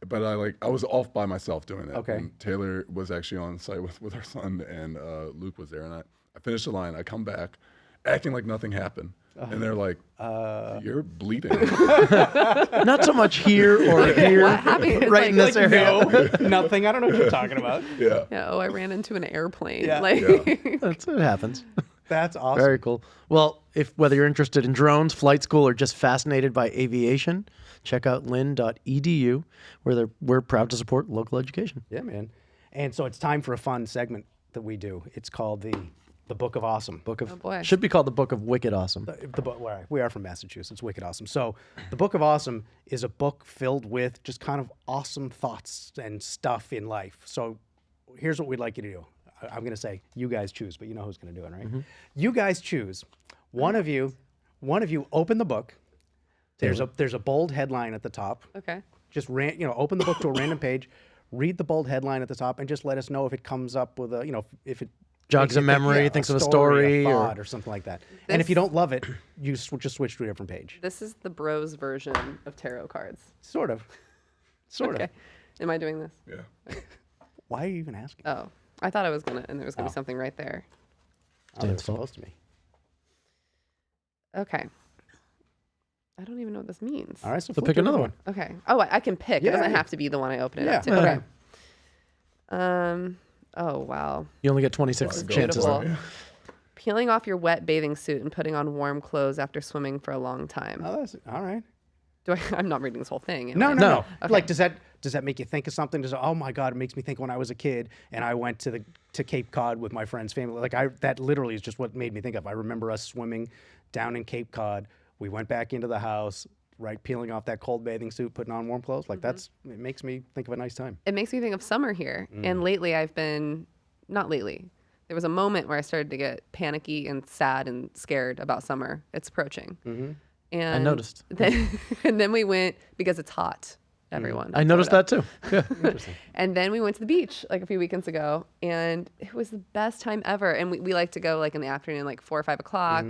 but I was off by myself doing it. Okay. And Taylor was actually on site with our son, and Luke was there, and I finished the line. I come back, acting like nothing happened, and they're like, "You're bleeding." Not so much here or here, What happened? It's right in like- this area. No, nothing. I don't know what you're talking about. Yeah. Yeah, I ran into an airplane. Yeah. That's what happens. That's awesome. Very cool. Well, whether you're interested in drones, flight school, or just fascinated by aviation, check out lynn.edu, where we're proud to support local education. Yeah, man. And so it's time for a fun segment that we do. It's called the Book of Awesome. Book of Oh, boy. should be called the Book of Wicked Awesome. The book. We are from Massachusetts. Wicked awesome. So the Book of Awesome is a book filled with just kind of awesome thoughts and stuff in life. So here's what we'd like you to do. I'm going to say, you guys choose, but you know who's going to do it, right? You guys choose. One of you open the book. There's a bold headline at the top. Okay. Just open the book to a random page, read the bold headline at the top, and just let us know if it comes up with if it Jogs a memory, thinks of a story, a or thought, or something like that. And if you don't love it, you just switch to a different page. This is the bros version of tarot cards. Sort of. Okay. Am I doing this? Yeah. Why are you even asking? Oh, I thought I was gonna, and there was gonna be something right there. Oh, they're supposed to be. Okay. I don't even know what this means. All right, so So flip pick to another one. Okay. Oh, I can pick. It Yeah. doesn't have to be the one I open it up to. Yeah. Okay. Oh wow. you only get 26 Go. chances. Beautiful. Peeling off your wet bathing suit and putting on warm clothes after swimming for a long time. Oh, that's all right. Do I? I'm not reading this whole thing. am No, I? no, no. Okay. Like, does that Does that make you think of something? Does oh my God, it makes me think when I was a kid and I went to Cape Cod with my friend's family. Like that literally is just what made me think of. I remember us swimming down in Cape Cod. We went back into the house, right, peeling off that cold bathing suit, putting on warm clothes. Like it makes me think of a nice time. It makes me think of summer here. And lately not lately. There was a moment where I started to get panicky and sad and scared about summer. It's approaching. And I noticed. And then we went, because it's hot, everyone. I noticed that too. Yeah. Interesting. And then we went to the beach like a few weekends ago, and it was the best time ever. And we like to go like in the afternoon, like 4 or 5 o'clock.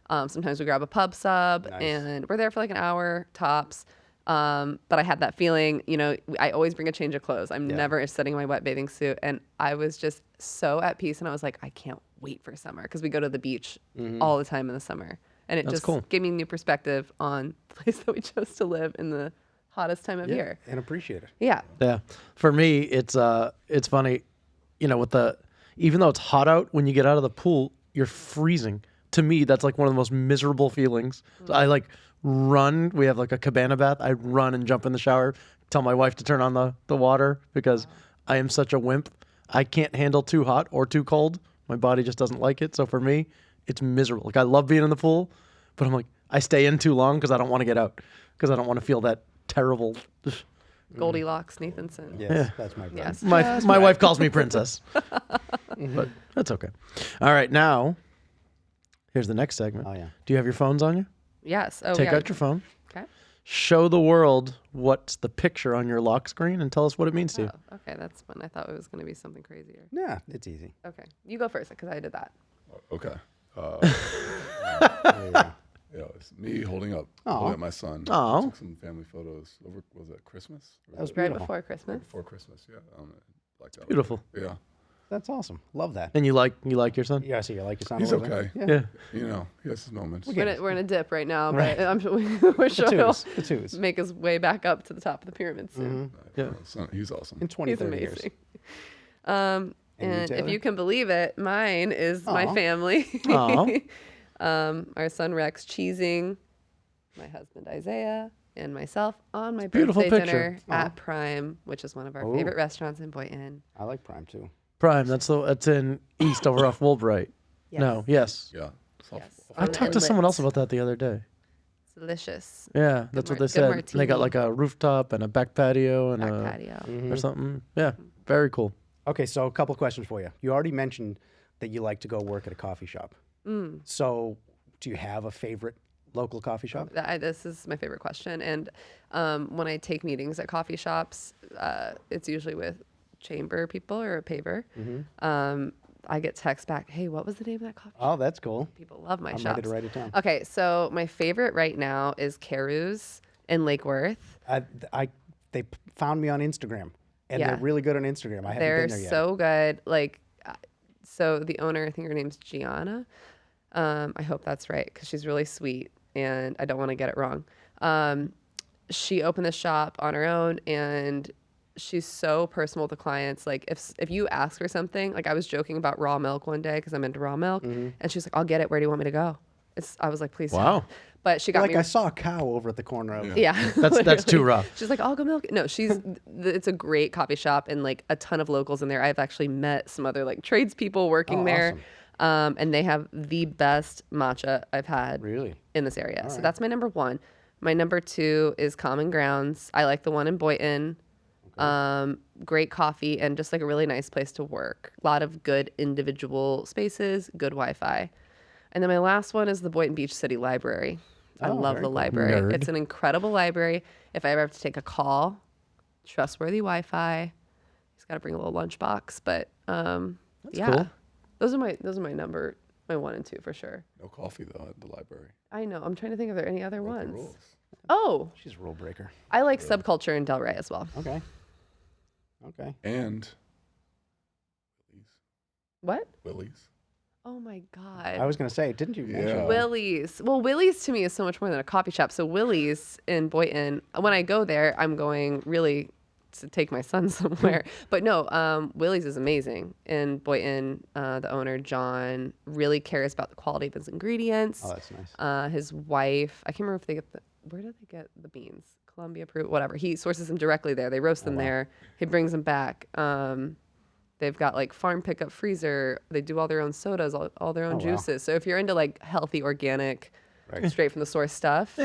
Sometimes we grab a pub sub, and we're there for like an hour tops. But I had that feeling, I always bring a change of clothes. I'm never sitting in my wet bathing suit. And I was just so at peace. And I was like, I can't wait for summer, because we go to the beach all the time in the summer. And it That's just cool. gave me a new perspective on the place that we chose to live in the hottest time of year. And appreciate it. Yeah. Yeah. For me, it's funny, even though it's hot out, when you get out of the pool, you're freezing. To me, that's like one of the most miserable feelings. So I like run. We have like a cabana bath. I run and jump in the shower, tell my wife to turn on the water, because I am such a wimp. I can't handle too hot or too cold. My body just doesn't like it. So for me, it's miserable. Like I love being in the pool, but I'm like, I stay in too long because I don't want to get out, because I don't want to feel that terrible. Goldilocks, Nathanson. Yes, that's my brand. Yes. My wife calls me princess, but that's okay. All right, now here's the next segment. Oh, yeah. Do you have your phones on you? Yes. Oh, Take yeah. out your phone. Okay. Show the world what's the picture on your lock screen and tell us what it means to you. Oh, okay. That's when I thought it was going to be something crazier. Yeah, it's easy. Okay. You go first, because I did that. Okay. There you go. It's me holding up my son. Aw. Took some family photos over, was that Christmas? Or That was Right beautiful. before Christmas. before Christmas, yeah. Like that. Beautiful. Yeah. That's awesome. Love that. And you like your son? Yeah, so you like your son? He's a little okay. bit? Yeah. Yeah. He has his moments. We're in a dip right now, Right. but I'm sure we're sure he'll The twos. make his way back up to the top of the pyramid soon. Yeah. He's awesome. In 20, He's 30 amazing. years. And you, if Taylor? you can believe it, mine is my Aw. family. Aw. Our son Rex cheesing, my husband Isaiah, and myself on my beautiful birthday picture. dinner at Prime, which is one of our Oh. favorite restaurants in Boynton. I like Prime too. Prime. That's in East over off Woolbright. Yes. No. Yes. Yeah. Yes. I talked to someone else about that the other day. It's delicious. Yeah, that's what they good said. They got martini. like a rooftop and a back patio and Back a patio. or something. Yeah, very cool. Okay, so a couple questions for you. You already mentioned that you like to go work at a coffee shop. So do you have a favorite local coffee shop? This is my favorite question. And when I take meetings at coffee shops, it's usually with chamber people or a paver. I get texts back, hey, what was the name of that coffee shop? Oh, that's cool. People love my I'm shops. ready to write it down. Okay, so my favorite right now is Caru's in Lake Worth. They found me on Instagram, and Yeah. they're really good on Instagram. I haven't They're been there yet. so good. Like, so the owner, I think her name's Gianna. I hope that's right, because she's really sweet, and I don't want to get it wrong. She opened the shop on her own, and she's so personal with the clients. Like, if you ask her something, like I was joking about raw milk one day because I'm into raw milk, and she's like, "I'll get it. Where do you want me to go?" I was like, "Please." Wow. Don't." But she got Like me. I saw a cow over at the corner of. Yeah. That's too rough. She's like, I'll go milk. No, it's a great coffee shop and like a ton of locals in there. I've actually met some other like tradespeople working Oh, there. And they have the best matcha I've had Really? in this area. So that's my number one. My number two is Common Grounds. I like the one in Boynton. Great coffee and just like a really nice place to work. A lot of good individual spaces, good Wi-Fi. And then my last one is the Boynton Beach City Library. I love very the cool. library. Nerd. It's an incredible library. If I ever have to take a call, trustworthy Wi-Fi. Just got to bring a little lunchbox, but yeah, cool. those are my my one and two for sure. No coffee though at the library. I know. I'm trying to think if there are any other Break the ones. rules. Oh, She's a rule breaker. I like Subculture in Delray as well. Okay. Okay. And What? Willie's. Oh my I God. was gonna say, didn't you mention? Yeah. Willie's. Well, Willie's to me is so much more than a coffee shop. So Willie's in Boynton, when I go there, I'm going really to take my son somewhere. But no, Willie's is amazing in Boynton. The owner, John, really cares about the quality of his ingredients. Oh, that's nice. His wife, I can't remember if they get where do they get the beans? Colombia, Peru, whatever. He sources them directly there. They roast them there. He brings them back. They've got like farm pickup freezer. They do all their own sodas, all their own juices. So if you're into like healthy, organic, straight from the source stuff,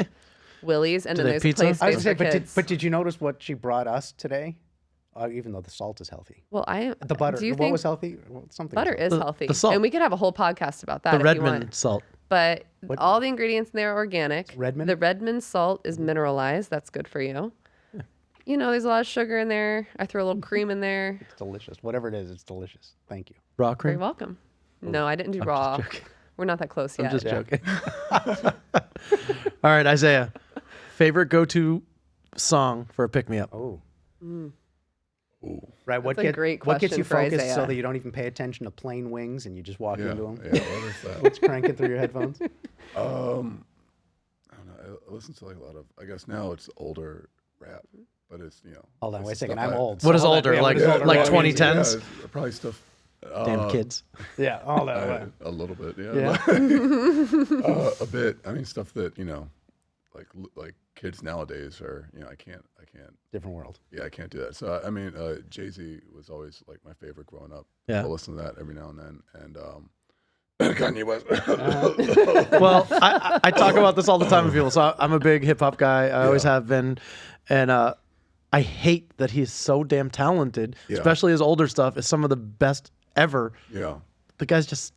Willie's, and then they there's have a place pizza? I space was gonna for say, kids. but did you notice what she brought us today? Even though the salt is healthy. Well, The butter. Do you what think was healthy? Well, something. butter was is healthy? the salt. And we could have a whole podcast about that The if you want. Redmond salt. But all the ingredients in there are organic. Redmond? The Redmond salt is mineralized. That's good for you. You know, there's a lot of sugar in there. I throw a little cream in there. It's delicious. Whatever it is, it's delicious. Thank you. Raw You're cream? welcome. No, I didn't do raw. We're not that close yet. I'm just joking. All right, Isaiah. Favorite go-to song for a pick-me-up? Oh. Ooh. Right. What That's a great what gets you question for focused so Isaiah. that you don't even pay attention to plain wings and you just walk Yeah. into them? Yeah. What is that? What's cranking through your headphones? I don't know. I listen to like a lot of. I guess now it's older rap, but it's Hold on, wait a it's second. stuff I'm I- old. What is hold on. older? Yeah, Like- what is older? like What- 2010s? Yeah, probably stuff. Damn kids. Yeah. All that. A little bit, yeah. Yeah. A bit. I mean, stuff that like kids nowadays are. I can't. Different world. Yeah, I can't do that. So I mean, Jay-Z was always like my favorite growing up. Yeah. I'll listen to that every now and then, and Kanye West. Well, I talk about this all the time with people. So I'm a big hip hop guy. I always have been, and I hate that he's so damn talented. Yeah. Especially his older stuff is some of the best ever. Yeah, The guy's just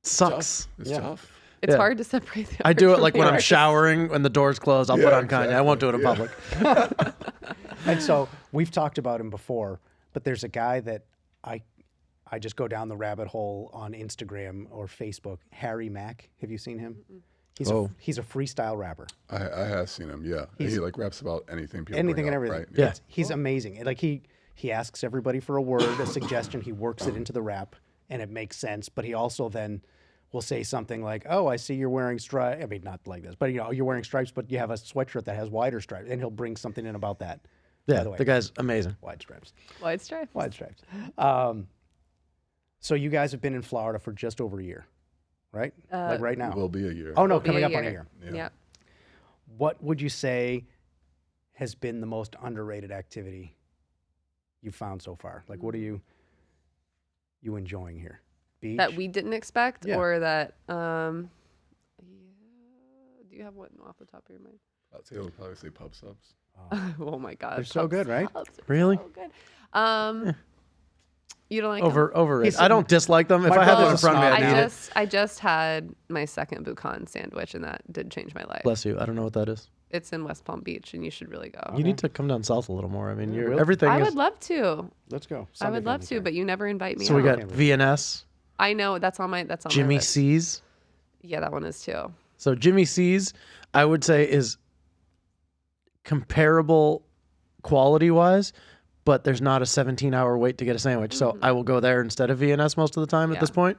sucks. It's Yeah. tough. It's Yeah. hard to separate the I art do it from like the when I'm artist. showering when the doors close. I'll put Yeah, on Kanye. I won't do it in exactly. public. And so we've talked about him before, but there's a guy that I just go down the rabbit hole on Instagram or Facebook. Harry Mack. Have you seen him? He's a freestyle rapper. I have seen him. Yeah, he like raps about anything. People Anything bring and up, everything. Right? Yeah. He's amazing. And, like he asks everybody for a word, a suggestion. He works it into the rap, and it makes sense. But he also then will say something like, "Oh, I see you're wearing stripes." I mean, not like this, but you're wearing stripes, but you have a sweatshirt that has wider stripes, and he'll bring something in about that. Yeah, By the way, the guy's amazing. wide stripes. Wide stripes. Wide stripes. So you guys have been in Florida for just over a year, right? Like right now. It will be a year. Oh no, Will be coming a up on a year. year. Yeah. What would you say has been the most underrated activity you've found so far? Like, what are you enjoying here? Beach? That we didn't expect, Yeah. or that do you have one off the top of your mind? I'd say I would probably say pub subs. Oh my god. They're so pub good, right? subs are Really? So good. You don't like them? Overrated. I don't dislike them. If My I had brother's this in front of me, a I'd snob eat now. it. I just had my second Bucan sandwich, and that did change my life. Bless you. I don't know what that is. It's in West Palm Beach, and you should really go. You need to come down south a little more. I mean, really? everything I is. would love to. Let's go. I would love to, but you never invite me So we out. got VNS, I know that's on my Jimmy list. C's. Yeah, that one is too. So Jimmy C's, I would say, is comparable quality-wise, but there's not a 17-hour wait to get a sandwich. So I will go there instead of VNS most of the time at this Yeah. point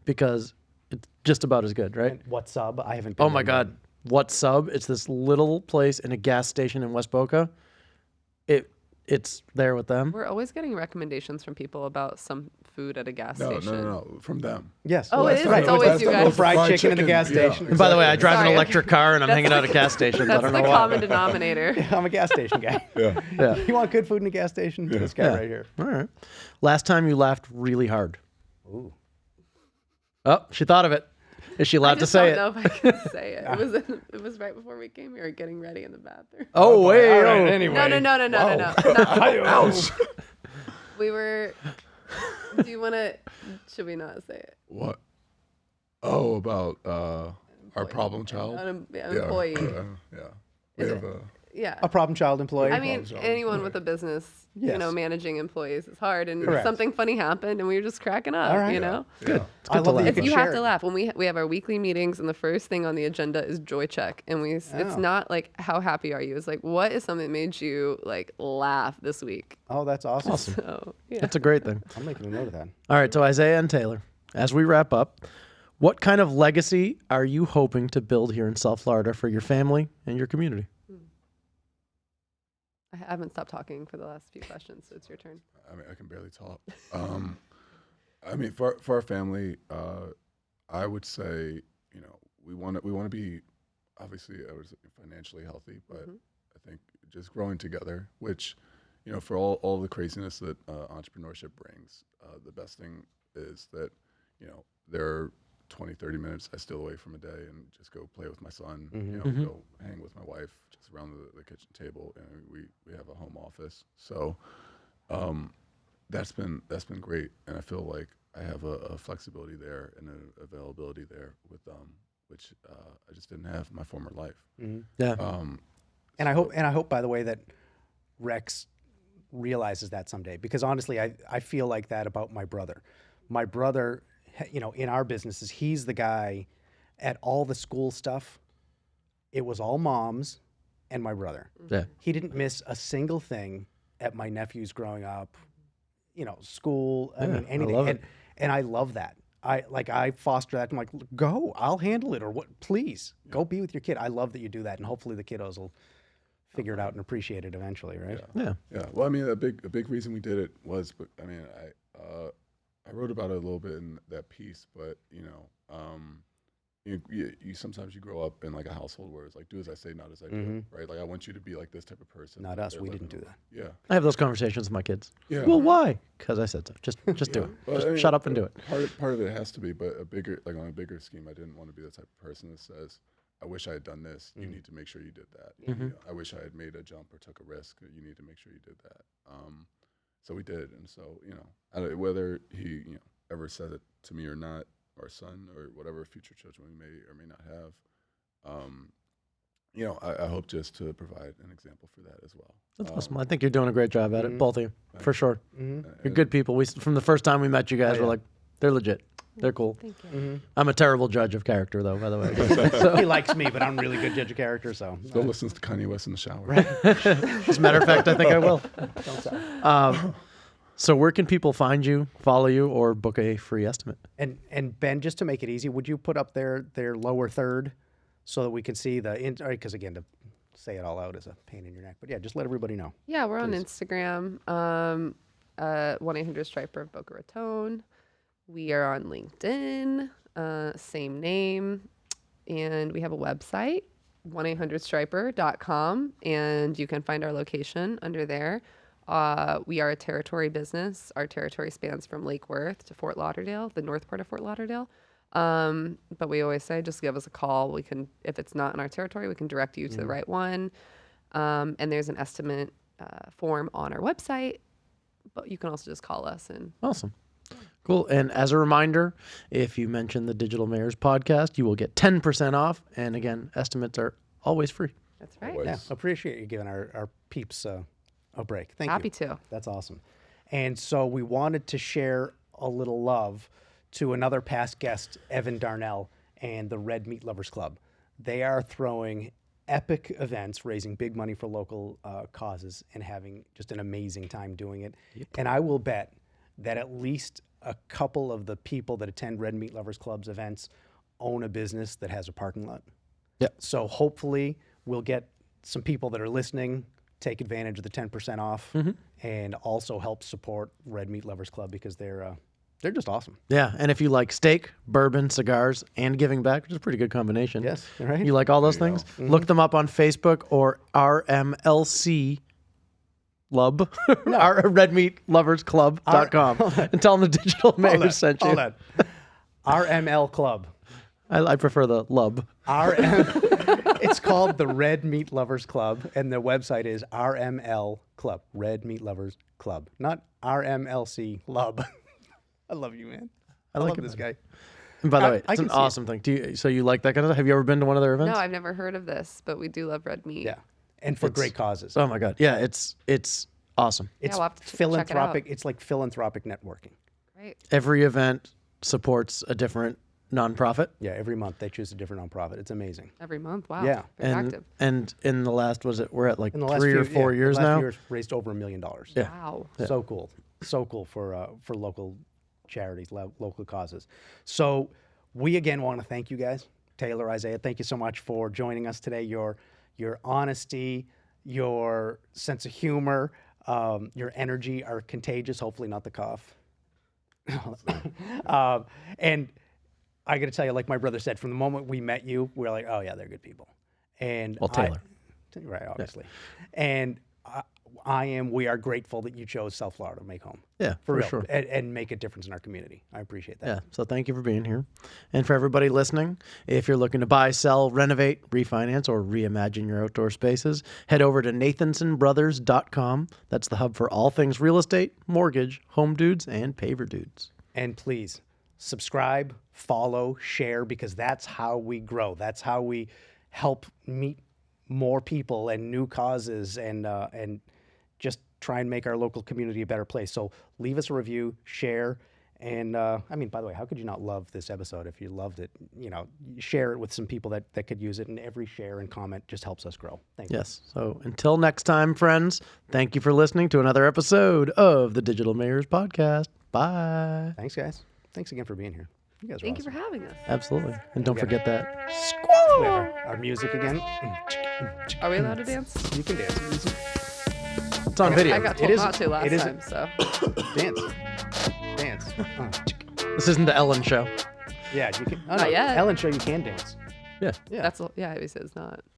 because it's just about as good, right? What sub? I haven't been Oh my there yet. God. What Sub? It's this little place in a gas station in West Boca. It's there with them. We're always getting recommendations from people about some food at a gas No, station. no, from them. Yes. Oh, it is? Right. It's always That's you the guys. fried chicken in the gas yeah, station. And by the way, I drive an Sorry. electric car and I'm hanging out at gas stations. I That's don't the know why. common denominator. I'm a gas station guy. Yeah. Yeah. You want good food in a gas station? This guy Yeah. right here. All right. Last time you laughed really hard. Ooh. Oh, she thought of it. Is she I allowed to just say it? don't know if I can say it. It was right before we came here, getting ready in the bathroom. Oh, wait. All right, oh. anyway. No. Ouch. We were. Do you want to? Should we not say it? What? Oh, about our problem child. An employee. Yeah. We have a. Yeah. A problem child employee. I mean, child. anyone with a business, Yes. managing employees is hard, and Correct. something funny happened, and we were just cracking up. All right. Yeah. I love that you If can you share have it. to laugh when we have our weekly meetings, and the first thing on the agenda is joy check, and it's Oh. not like how happy are you? It's like what is something that made you like laugh this week? Oh, that's awesome. So yeah. That's a great thing. I'm making a note of that. All right. So, Isaiah and Taylor, as we wrap up, what kind of legacy are you hoping to build here in South Florida for your family and your community? I haven't stopped talking for the last few questions, so it's your turn. I mean, I can barely talk. I mean, for our family, I would say, we want to be obviously I was financially healthy, but I think just growing together, which, you know, for all the craziness that entrepreneurship brings, the best thing is that, you know, there are 20, 30 minutes I steal away from a day and just go play with my son, you know, go hang with my wife just around the kitchen table, and we have a home office. So that's been great, and I feel like I have a flexibility there and an availability there with which I just didn't have in my former life. Yeah. And I hope, by the way, that Rex realizes that someday, because honestly, I feel like that about my brother. My brother, you know, in our businesses, he's the guy at all the school stuff. It was all moms and my brother. Yeah. He didn't miss a single thing at my nephews growing up, you know, school, I mean, anything. love it. And I love that. I foster that. I'm like, go, I'll handle it, or what, please go be with your kid. I love that you do that. And hopefully the kiddos will figure it out and appreciate it eventually. Right. Yeah. Yeah. Well, I mean, a big reason we did it was, but I mean, I wrote about it a little bit in that piece, but you know, you sometimes you grow up in like a household where it's like, do as I say, not as I do, right? Like, I want you to be like this type of person. Not that us. they're We living didn't do on. that. Yeah. I have those conversations with my kids. Yeah. Well, why? Because I said so. Just do it. Well, Just I mean, shut up and do it. Part of it has to be, but a bigger, like on a bigger scheme, I didn't want to be the type of person that says, I wish I had done this. You need to make sure you did that. You know, I wish I had made a jump or took a risk. You need to make sure you did that. So we did, and so, you know, whether he, you know, ever said it to me or not, our son or whatever future children we may or may not have, you know, I hope just to provide an example for that as well. That's awesome. I think you're doing a great job at it, both of you, for sure. Mm-hmm. You're good people. From the first time we met you guys, we're like, they're legit. They're cool. Thank you. I'm a terrible judge of character, though, by the way. He likes me, but I'm really good judge of character, so. Still listens to Kanye West in the shower. As a matter of fact, I think I will. So where can people find you, follow you, or book a free estimate? And Ben, just to make it easy, would you put up their lower third so that we can see because again, to say it all out is a pain in your neck, but yeah, just let everybody know. Yeah, we're on Instagram, 1-800-Striper of Boca Raton. We are on LinkedIn, same name, and we have a website, 1-800-Striper.com, and you can find our location under there. We are a territory business. Our territory spans from Lake Worth to Fort Lauderdale, the north part of Fort Lauderdale. But we always say, just give us a call. We can, if it's not in our territory, we can direct you to the right one. And there's an estimate form on our website, but you can also just call us. And Awesome. Cool. And as a reminder, if you mention the Digital Mayors podcast, you will get 10% off. And again, estimates are always free. that's right. Always. Yeah, appreciate you giving our peeps a break. Thank you. Happy to. That's awesome. And so we wanted to share a little love to another past guest, Evan Darnell, and the Red Meat Lovers Club. They are throwing epic events, raising big money for local causes, and having just an amazing time doing it. And I will bet that at least a couple of the people that attend Red Meat Lovers Club's events own a business that has a parking lot. Yep. So hopefully we'll get some people that are listening, take advantage of the 10% off, and also help support Red Meat Lovers Club because they're just awesome. Yeah. And if you like steak, bourbon, cigars, and giving back, which is a pretty good combination. Yes, right? You like all those things? Look them up on Facebook or RMLC Lub, our redmeatloversclub.com, and tell them the Digital Mayors sent you. Hold on. RML Club. I prefer the Lub. It's called the Red Meat Lovers Club, and the website is RML Club, Red Meat Lovers Club, not RMLC Lub. I love you, man. I love this guy. And by the way, I it's can an see it. awesome thing. So you like that kind of stuff? Have you ever been to one of their events? No, I've never heard of this, but we do love red meat. Yeah, and for great causes. Oh my God. Yeah, it's awesome. It's we'll have to check it philanthropic. out. It's like philanthropic networking. Great. Every event supports a different nonprofit. Yeah, every month they choose a different nonprofit. It's amazing. Every month. Wow. Yeah. Very And active. and in the last, we're at like In the last 3 or few- 4 yeah, years the last now. few years raised over $1 million. Yeah. Wow. So cool. So cool for local charities, local causes. So we again want to thank you guys. Taylor, Isaiah, thank you so much for joining us today. Your honesty, your sense of humor, your energy are contagious, hopefully not the cough. And I got to tell you, like my brother said, from the moment we met you, we were like, oh yeah, they're good people. And Well, Taylor. Right, obviously. And we are grateful that you chose South Florida to make home. Yeah, for for real, sure. and make a difference in our community. I appreciate that. Yeah, so thank you for being here. And for everybody listening, if you're looking to buy, sell, renovate, refinance, or reimagine your outdoor spaces, head over to nathansonbrothers.com. That's the hub for all things real estate, mortgage, home dudes, and paver dudes. And please subscribe, follow, share, because that's how we grow. That's how we help meet more people and new causes and just try and make our local community a better place. So leave us a review, share, and I mean, by the way, how could you not love this episode if you loved it? You know, share it with some people that could use it, and every share and comment just helps us grow. Thank you. Yes. So until next time, friends, thank you for listening to another episode of the Digital Mayors Podcast. Bye. Thanks, guys. Thanks again for being here. You guys are Thank you awesome. for having us. Absolutely. And don't forget that. We have our music again. Are we allowed to dance? You can dance. It's on video. I got It told is- not to it last is- time, so. Dance. Dance. This isn't the Ellen Show. Yeah, you can. Oh, Not yet. Ellen show you can dance. Yeah. Yeah. That's, yeah, he says not.